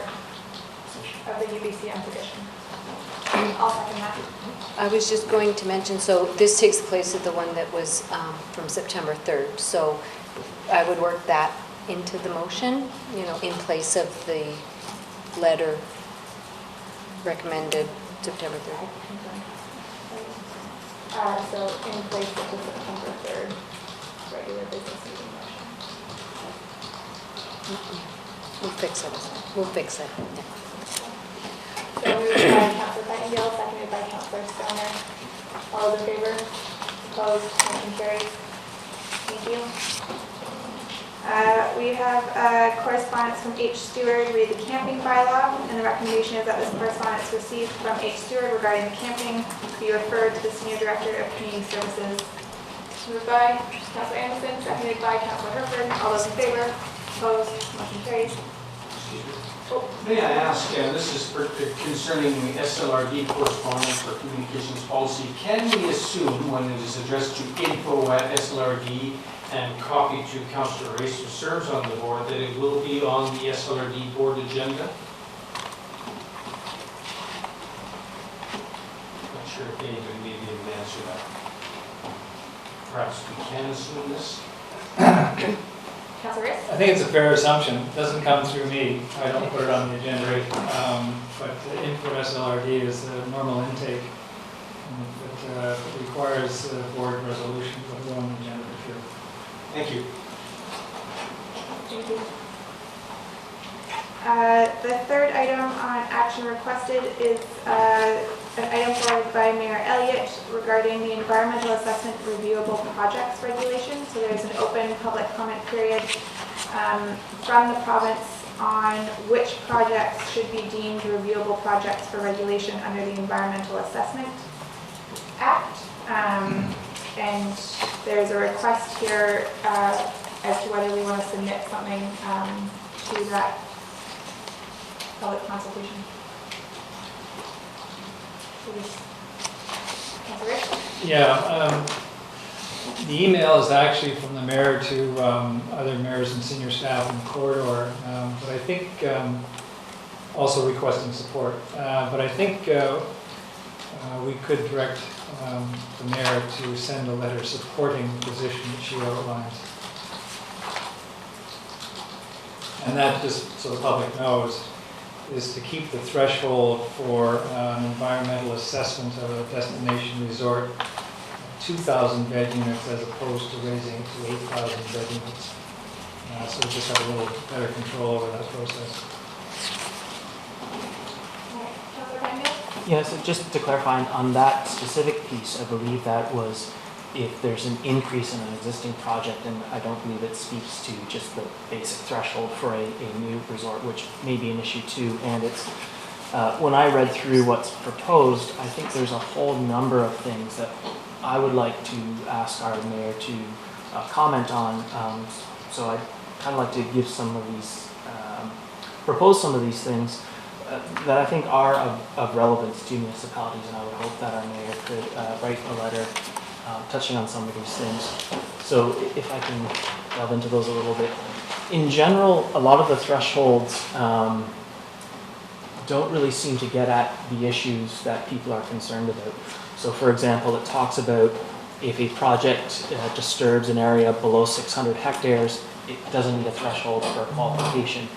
position. of the UBCM position. I'll second that. I was just going to mention, so this takes the place of the one that was from September 3rd. So I would work that into the motion, in place of the letter recommended September 3rd. So in place of the September 3rd regular business meeting motion. We'll fix it. Yeah. So moved by Councillor Pettengill, seconded by Councillor Stoner. All those in favor? Opposed? Motion carries. Thank you. We have correspondence from H. Stewart, read the camping bylaw, and the recommendation is that this correspondence received from H. Stewart regarding the camping be referred to the Senior Director of Community Services. Moved by Councilor Anderson, seconded by Councilor Herford. All those in favor? Opposed? Motion carries. May I ask, this is concerning the SLRD correspondence for communications policy. Can we assume when it is addressed to info@SLRD and copied to Councilor Race, who serves on the board, that it will be on the SLRD board agenda? Not sure if anybody may be able to answer that. Perhaps we can assume this? Councilor Race? I think it's a fair assumption. It doesn't come through me. I don't put it on the agenda. But the input SLRD is a normal intake. It requires a board resolution to go on the agenda for sure. Thank you. Thank you. The third item on action requested is an item forwarded by Mayor Elliott regarding the environmental assessment reviewable projects regulation. So there's an open public comment period from the province on which projects should be deemed reviewable projects for regulation under the Environmental Assessment Act. And there's a request here as to whether we want to submit something to that public consultation. Councilor Rich? Yeah, the email is actually from the mayor to other mayors and senior staff in the corridor, but I think also requesting support. But I think we could direct the mayor to send a letter supporting the position that she outlines. And that, just so the public knows, is to keep the threshold for an environmental assessment of a destination resort 2,000 bed units as opposed to raising it to 8,000 bed units. So we just have a little better control over that process. Yeah, so just to clarify on that specific piece, I believe that was if there's an increase in an existing project, and I don't believe it speaks to just the basic threshold for a new resort, which may be an issue too. And it's, when I read through what's proposed, I think there's a whole number of things that I would like to ask our mayor to comment on. So I'd kind of like to give some of these, propose some of these things that I think are of relevance to municipalities, and I would hope that our mayor could write a letter touching on some of these things. So if I can delve into those a little bit. In general, a lot of the thresholds don't really seem to get at the issues that people are concerned about. So for example, it talks about if a project disturbs an area below 600 hectares, it doesn't need a threshold for a qualification.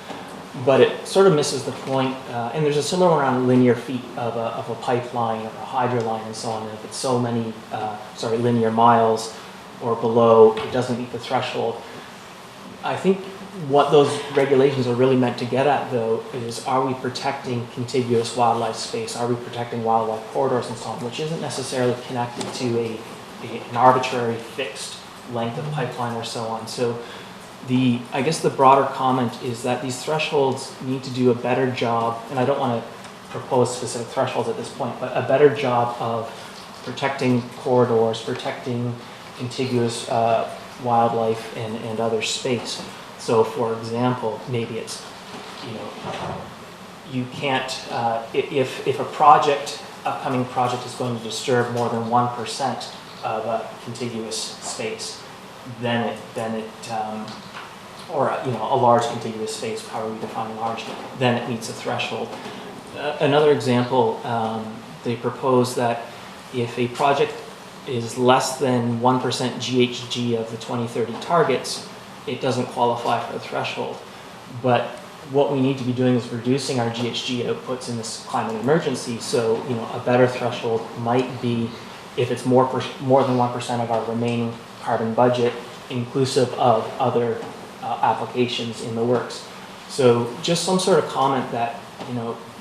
But it sort of misses the point, and there's a similar one around linear feet of a pipeline or a hydro line and so on. And if it's so many, linear miles or below, it doesn't meet the threshold. I think what those regulations are really meant to get at, though, is are we protecting contiguous wildlife space? Are we protecting wildlife corridors and so on, which isn't necessarily connected to an arbitrary fixed length of pipeline or so on. So I guess the broader comment is that these thresholds need to do a better job, and I don't want to propose specific thresholds at this point, but a better job of protecting corridors, protecting contiguous wildlife and other space. So for example, maybe it's, you can't, if a upcoming project is going to disturb more than 1% of a contiguous space, then it or a large contiguous space, however we define large, then it meets a threshold. Another example, they propose that if a project is less than 1% GHG of the 2030 targets, it doesn't qualify for the threshold. But what we need to be doing is reducing our GHG outputs in this climate emergency. So, a better threshold might be if it's more than 1% of our remaining carbon budget, inclusive of other applications in the works. So just some sort of comment that,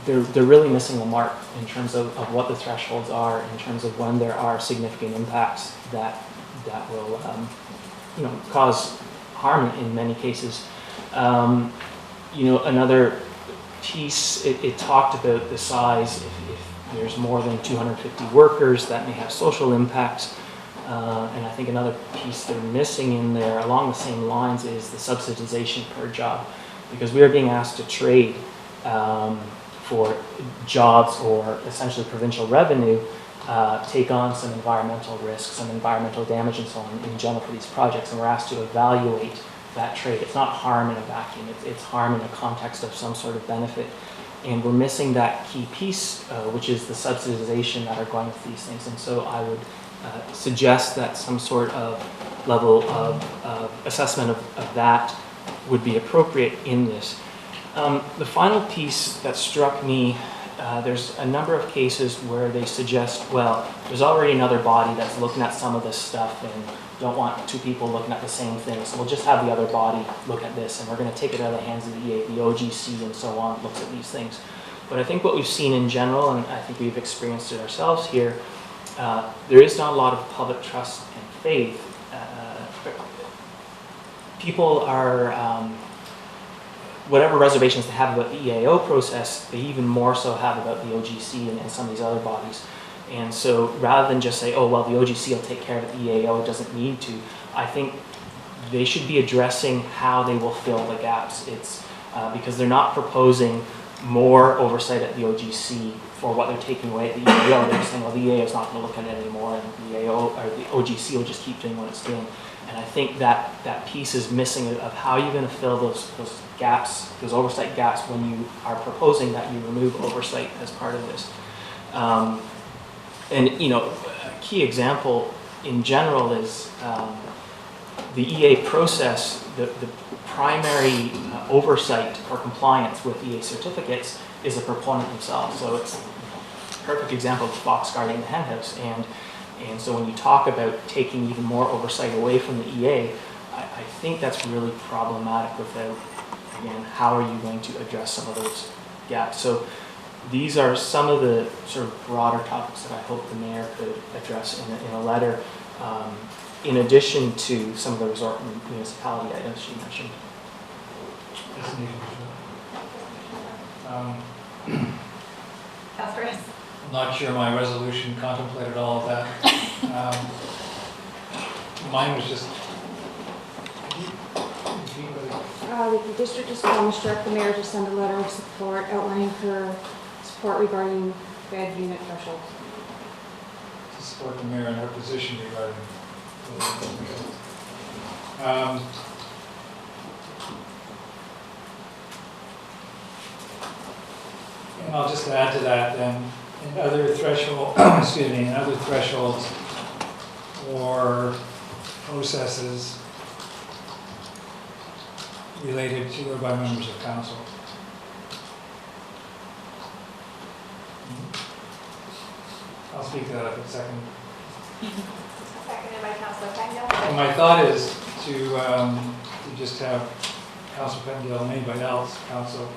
they're really missing the mark in terms of what the thresholds are, in terms of when there are significant impacts that will, cause harm in many cases. Another piece, it talked about the size. If there's more than 250 workers, that may have social impacts. And I think another piece they're missing in there along the same lines is the subsidization per job, because we are being asked to trade for jobs or essentially provincial revenue, take on some environmental risks, some environmental damage and so on in general for these projects, and we're asked to evaluate that trade. It's not harm in a vacuum, it's harm in the context of some sort of benefit. And we're missing that key piece, which is the subsidization that are going with these things. And so I would suggest that some sort of level of assessment of that would be appropriate in this. The final piece that struck me, there's a number of cases where they suggest, well, there's already another body that's looking at some of this stuff and don't want two people looking at the same thing, so we'll just have the other body look at this, and we're going to take it out of the hands of the EA, the OGC and so on looks at these things. But I think what we've seen in general, and I think we've experienced it ourselves here, there is not a lot of public trust and faith. People are, whatever reservations they have about the EAO process, they even more so have about the OGC and some of these other bodies. And so rather than just say, oh, well, the OGC will take care of it, the EAO doesn't need to, I think they should be addressing how they will fill the gaps. It's because they're not proposing more oversight at the OGC for what they're taking away at the EAO. They're saying, well, the EAO is not going to look at it anymore, and the EAO or the OGC will just keep doing what it's doing. And I think that piece is missing of how you're going to fill those gaps, those oversight gaps, when you are proposing that you remove oversight as part of this. And a key example in general is the EA process. The primary oversight or compliance with EA certificates is the proponent themselves. So it's a perfect example of the fox guarding the hen house. And so when you talk about taking even more oversight away from the EA, I think that's really problematic without, again, how are you going to address some of those gaps? So these are some of the sort of broader topics that I hope the mayor could address in a letter, in addition to some of the resort municipality items she mentioned. Councilor Riss. I'm not sure my resolution contemplated all of that. Mine was just, The District of Squamish directed the mayor to send a letter of support outlining her support regarding bed unit thresholds. to support the mayor in her position regarding and I'll just add to that then, in other threshold, in other thresholds or processes related to or by members of council. I'll speak to that in a second. Seconded by Councilor Penghill. And my thought is to just have Councilor Penghill and anybody else, council,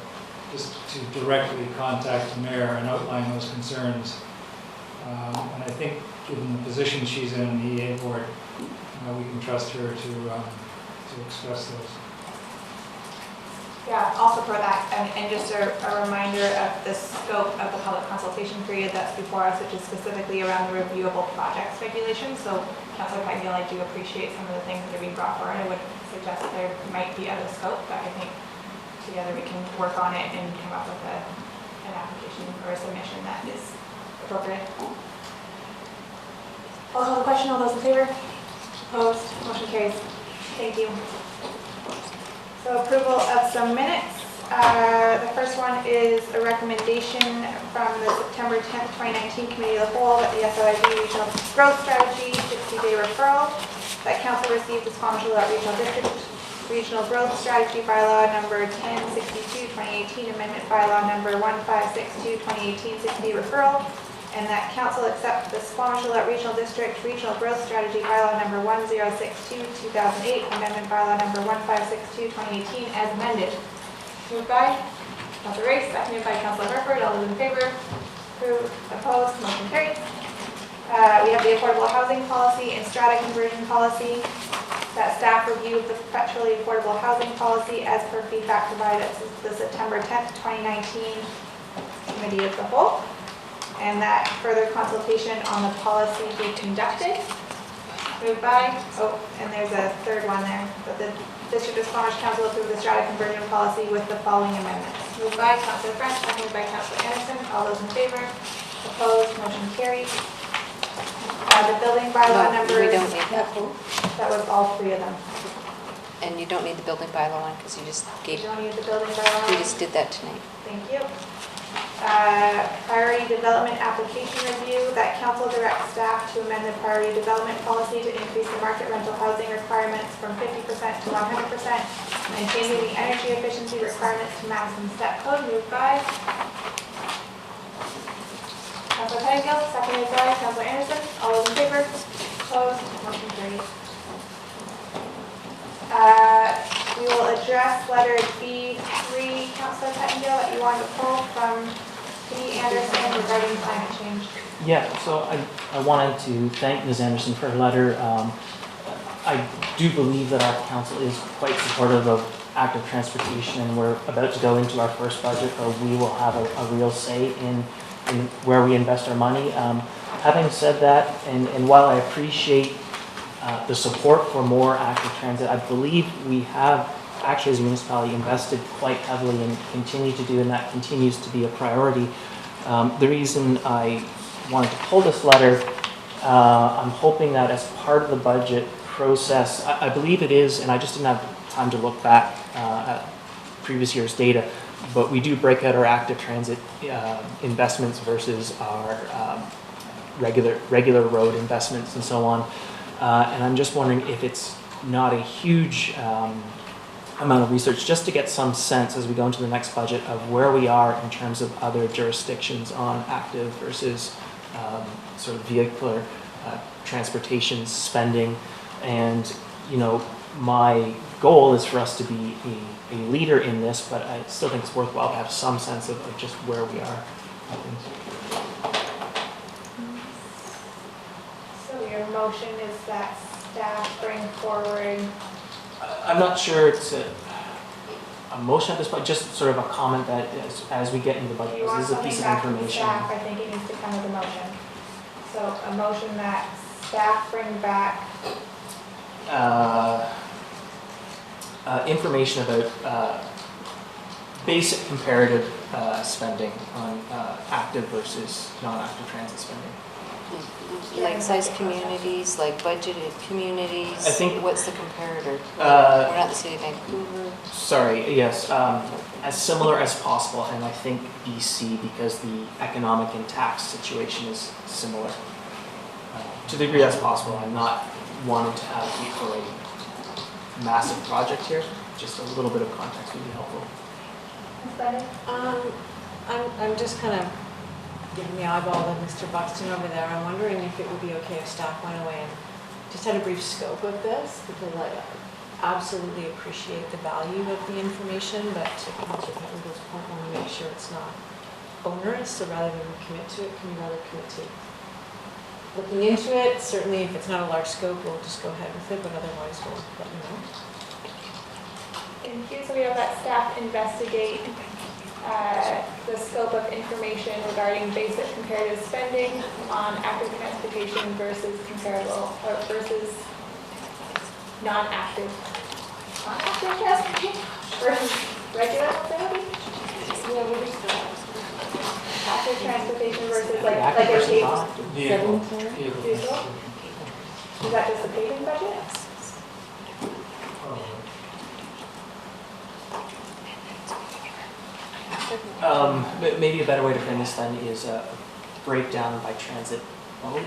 just to directly contact the mayor and outline those concerns. And I think, given the position she's in the EA board, we can trust her to express those. Yeah, also for that, and just a reminder of the scope of the public consultation period that's before us, which is specifically around the reviewable projects regulation. So, Councilor Penghill, I do appreciate some of the things that are being brought forward. I would suggest that there might be out of scope, but I think together we can work on it and come up with an application or a submission that is appropriate. I'll call the question. All those in favor? Opposed? Motion carries. Thank you. So approval of some minutes. The first one is a recommendation from the September 10th, 2019 Committee of the Whole that the SOIB Regional Growth Strategy 60-day referral that Council received the Squamish Regional District Regional Growth Strategy Bylaw number 1062-2018, Amendment Bylaw number 1562-2018, 60-day referral, and that Council accept the Squamish Regional District Regional Growth Strategy Bylaw number 1062-2008, Amendment Bylaw number 1562-2018 as amended. Moved by Councilor Riss, seconded by Councilor Herford. All those in favor? Approved. Opposed? Motion carried. We have the affordable housing policy and strata conversion policy. that staff review the perpetually affordable housing policy as per feedback provided at the September 10th, 2019 Committee of the Whole, and that further consultation on the policy be conducted. Moved by, and there's a third one there, but the District of Squamish Council approved the strata conversion policy with the following amendments. Moved by Councillor French, seconded by Councillor Anderson. All those in favor? Opposed? Motion carried. The building bylaw No, numbers. we don't need that. That was all three of them. And you don't need the building bylaw one because you just You gave, don't need the building bylaw. we just did that tonight. Thank you. Priority development application review, that council directs staff to amend the priority development policy to increase the market rental housing requirements from 50% to 100%, and changing the energy efficiency requirements to maximum step code. Moved by Councilor Pettingill, seconded by Councilor Anderson. All those in favor? Opposed? Motion carried. We will address letter B3, Councilor Pettingill, that you want to pull from P. Anderson regarding climate change. Yeah, so I wanted to thank Ms. Anderson for her letter. I do believe that our council is quite supportive of active transportation, and we're about to go into our first budget where we will have a real say in where we invest our money. Having said that, and while I appreciate the support for more active transit, I believe we have actually as a municipality invested quite heavily and continue to do, and that continues to be a priority. The reason I wanted to pull this letter, I'm hoping that as part of the budget process, I believe it is, and I just didn't have time to look back at previous year's data, but we do break out our active transit investments versus our regular road investments and so on. And I'm just wondering if it's not a huge amount of research, just to get some sense as we go into the next budget of where we are in terms of other jurisdictions on active versus sort of vehicular transportation spending. And, you know, my goal is for us to be a leader in this, but I still think it's worthwhile to have some sense of just where we are. So your motion is that staff bring forward. I'm not sure it's a motion at this point, just sort of a comment that as we get into the budget, You want this is a something piece of back from information. staff, I think it needs to come with a motion. So a motion that staff bring back. Information about basic comparative spending on active versus non-active transit spending. Like size communities, like budgeted communities? I think- What's the comparator? We're not the city of Vancouver. Sorry, yes, as similar as possible, and I think BC, because the economic and tax situation is similar. To the degree that's possible, I'm not wanting to advocate for a massive project here, just a little bit of context would be helpful. I'm just kind of giving the eyeball to Mr. Buxton over there. I'm wondering if it would be okay if staff went away and just had a brief scope of this, because I absolutely appreciate the value of the information, but to Councilor Pettingill's point, I want to make sure it's not onerous, so rather than commit to it, can we rather commit to looking into it? Certainly, if it's not a large scope, we'll just go ahead with it, but otherwise, we'll let you know. Thank you. So we have that staff investigate the scope of information regarding basic comparative spending on active transportation versus comparable, or versus non-active transportation versus regular mobility. Yeah, we're just active transportation versus like a Vehicle. vehicle. Is that just the paving budget? Maybe a better way to frame this then is a breakdown by transit mode.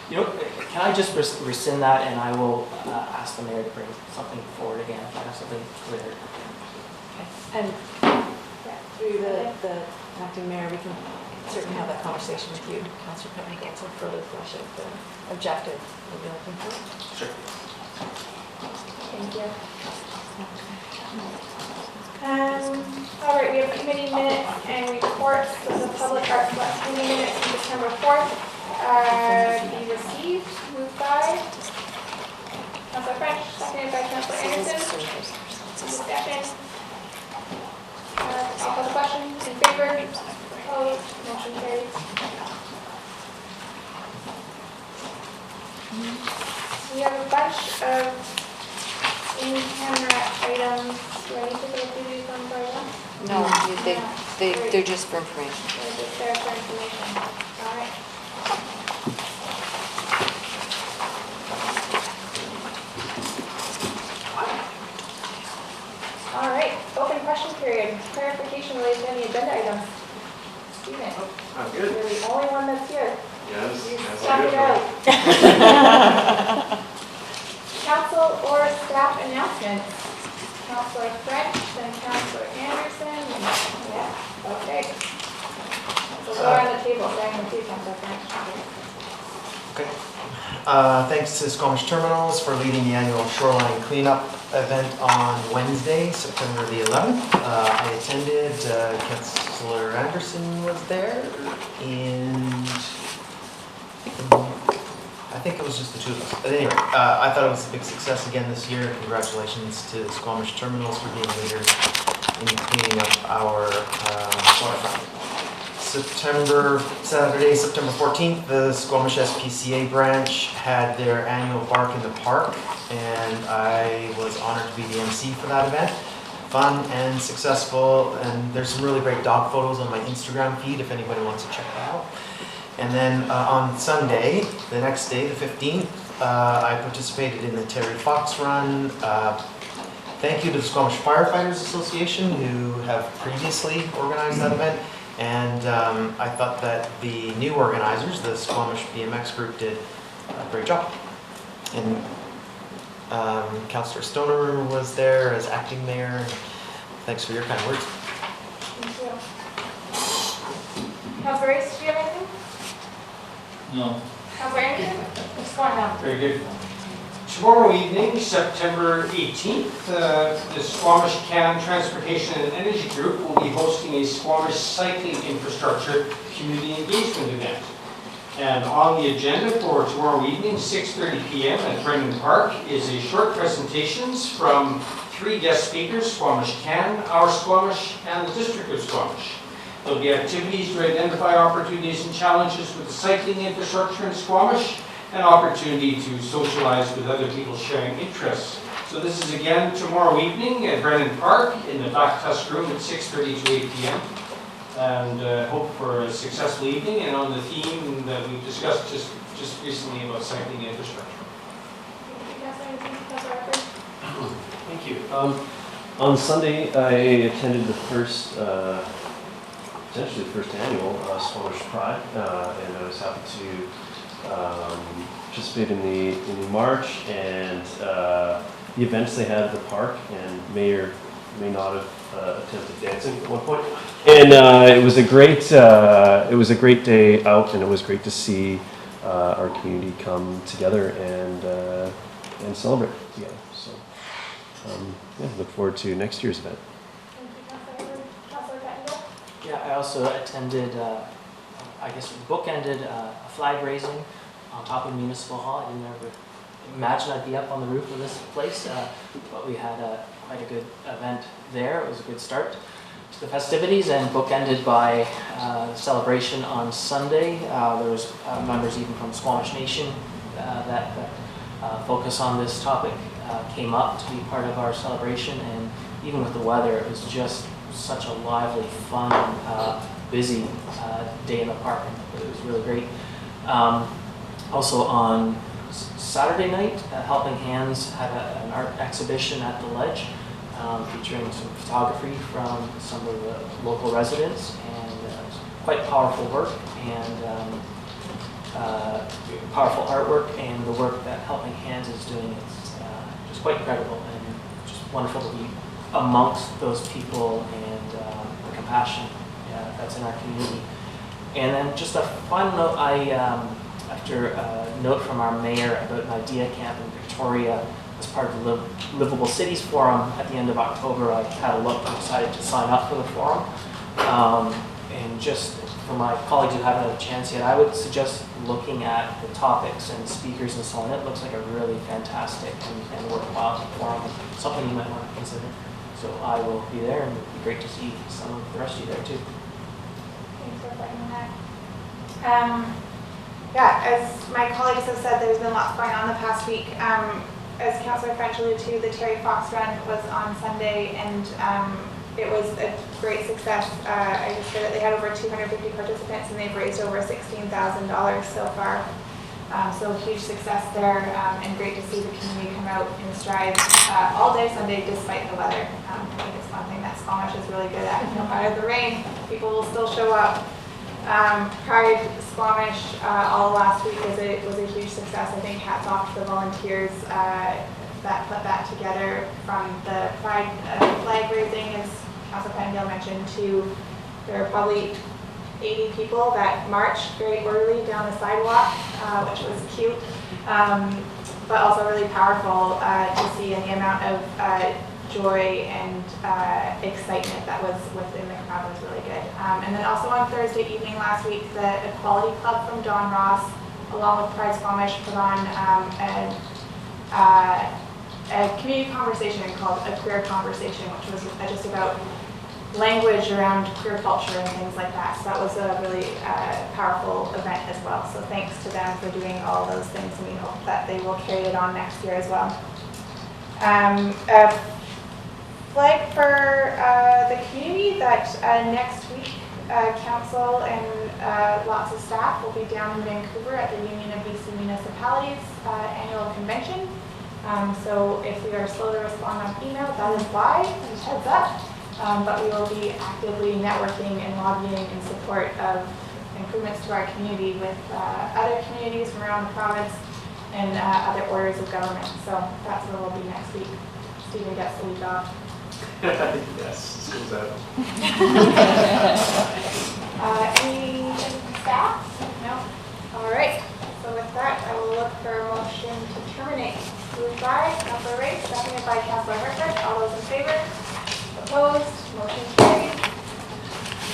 You know, can I just rescind that, and I will ask the mayor to bring something forward again if I have something clear. And through the acting mayor, we can certainly have that conversation with you, Councilor Pettingill, to further flesh out the objective that you're looking for. Sure. Thank you. All right, we have committee minutes and reports. So the Public Arts Select Committee minutes from December 4th, be received, moved by Councilor French, seconded by Councilor Anderson. Discussion. I'll call the question. In favor? Opposed? Motion carries. We have a bunch of in-camera items. Do I need to go through these one by one? No, they're just for information. They're just there for information. All right. All right, open question period. Clarification related to any agenda items. Steven, I'm good. you're the only one that's here. Yes. You yes, stuck I'm it good. out. Council or staff announcements? Councilor French, then Councilor Anderson. Yeah, okay. So go around the table, starting with you, Councilor French. Okay. Thanks to Squamish Terminals for leading the annual shoreline cleanup event on Wednesday, September the 11th. I attended, Councilor Anderson was there, and I think it was just the two of us. But anyway, I thought it was a big success again this year. Congratulations to Squamish Terminals for being leaders in cleaning up our waterfront. Saturday, September 14th, the Squamish SPCA branch had their annual Bark in the Park, and I was honored to be the MC for that event. Fun and successful, and there's some really great dog photos on my Instagram feed if anybody wants to check that out. And then on Sunday, the next day, the 15th, I participated in the Terry Fox Run. Thank you to the Squamish Firefighters Association who have previously organized that event. And I thought that the new organizers, the Squamish BMX group, did a great job. And Councillor Stoner was there as acting mayor. Thanks for your kind words. Thank you. Councilor Race, do you have anything? No. Councilor Anderson? What's going on? Very good. Tomorrow evening, September 18th, the Squamish Can Transportation and Energy Group will be hosting a Squamish cycling infrastructure community engagement event. And on the agenda for tomorrow evening, 6:30 p.m. at Brennan Park, is a short presentations from 3 guest speakers, Squamish Can, Our Squamish, and the District of Squamish. There'll be activities to identify opportunities and challenges with the cycling infrastructure in Squamish, an opportunity to socialize with other people sharing interests. So this is again tomorrow evening at Brennan Park in the Black Tusk Room at 6:30 to 8 p.m. And hope for a successful evening and on the theme that we've discussed just recently about cycling infrastructure. Thank you. On Sunday, I attended the first, potentially the first annual Squamish Pride, and I was happy to participate in the march and the events they had at the park, and may or may not have attempted dancing at one point. And it was a great day out, and it was great to see our community come together and celebrate together. So yeah, look forward to next year's event. Yeah, I also attended, I guess bookended a flag raising on top of Municipal Hall. I didn't ever imagine I'd be up on the roof of this place, but we had quite a good event there. It was a good start to the festivities, and bookended by celebration on Sunday. There was members even from Squamish Nation that focus on this topic came up to be part of our celebration, and even with the weather, it was just such a lively, fun, busy day in the park. It was really great. Also on Saturday night, Helping Hands had an art exhibition at the Ledge, featuring some photography from some of the local residents, and quite powerful work and powerful artwork, and the work that Helping Hands is doing is just quite incredible, and just wonderful to be amongst those people and the compassion that's in our community. And then just a fun note, after a note from our mayor about an idea camp in Victoria as part of the Livable Cities Forum at the end of October, I had a look and decided to sign up for the forum. And just for my colleagues who haven't had a chance yet, I would suggest looking at the topics and speakers and so on. It looks like a really fantastic and worthwhile forum, something you might want to consider. So I will be there, and it'd be great to see some of the rest of you there too. Thanks for bringing that. Yeah, as my colleagues have said, there's been lots going on the past week. As Councillor French alluded to, the Terry Fox Run was on Sunday, and it was a great success. I just heard that they had over 250 participants, and they've raised over $16,000 so far. So huge success there, and great to see the community come out in stride all day Sunday despite the weather. I think it's one thing that Squamish is really good at. No matter the rain, people will still show up. Pride Squamish all last week was a huge success. I think hats off to the volunteers that put that together, from the Pride flag raising, as Councilor Pendale mentioned, to there were probably 80 people that marched very orderly down the sidewalk, which was cute, but also really powerful to see, and the amount of joy and excitement that was within the crowd was really good. And then also on Thursday evening last week, the Equality Club from Don Ross, along with Pride Squamish, put on a community conversation called A Queer Conversation, which was just about language around queer culture and things like that. So that was a really powerful event as well. So thanks to them for doing all those things, and we hope that they will carry it on next year as well. Flag for the community that next week Council and lots of staff will be down in Vancouver at the Union of BC Municipalities annual convention. So if we are slow to respond on email, that is why, just heads up. But we will be actively networking and lobbying in support of improvements to our community with other communities from around the province and other orders of government. So that's where we'll be next week. Stephen gets the week off. Yes, school's out. Any staff? No? All right. So with that, I will look for a motion to terminate. Moved by Councilor Ray, seconded by Councilor Herford. All those in favor?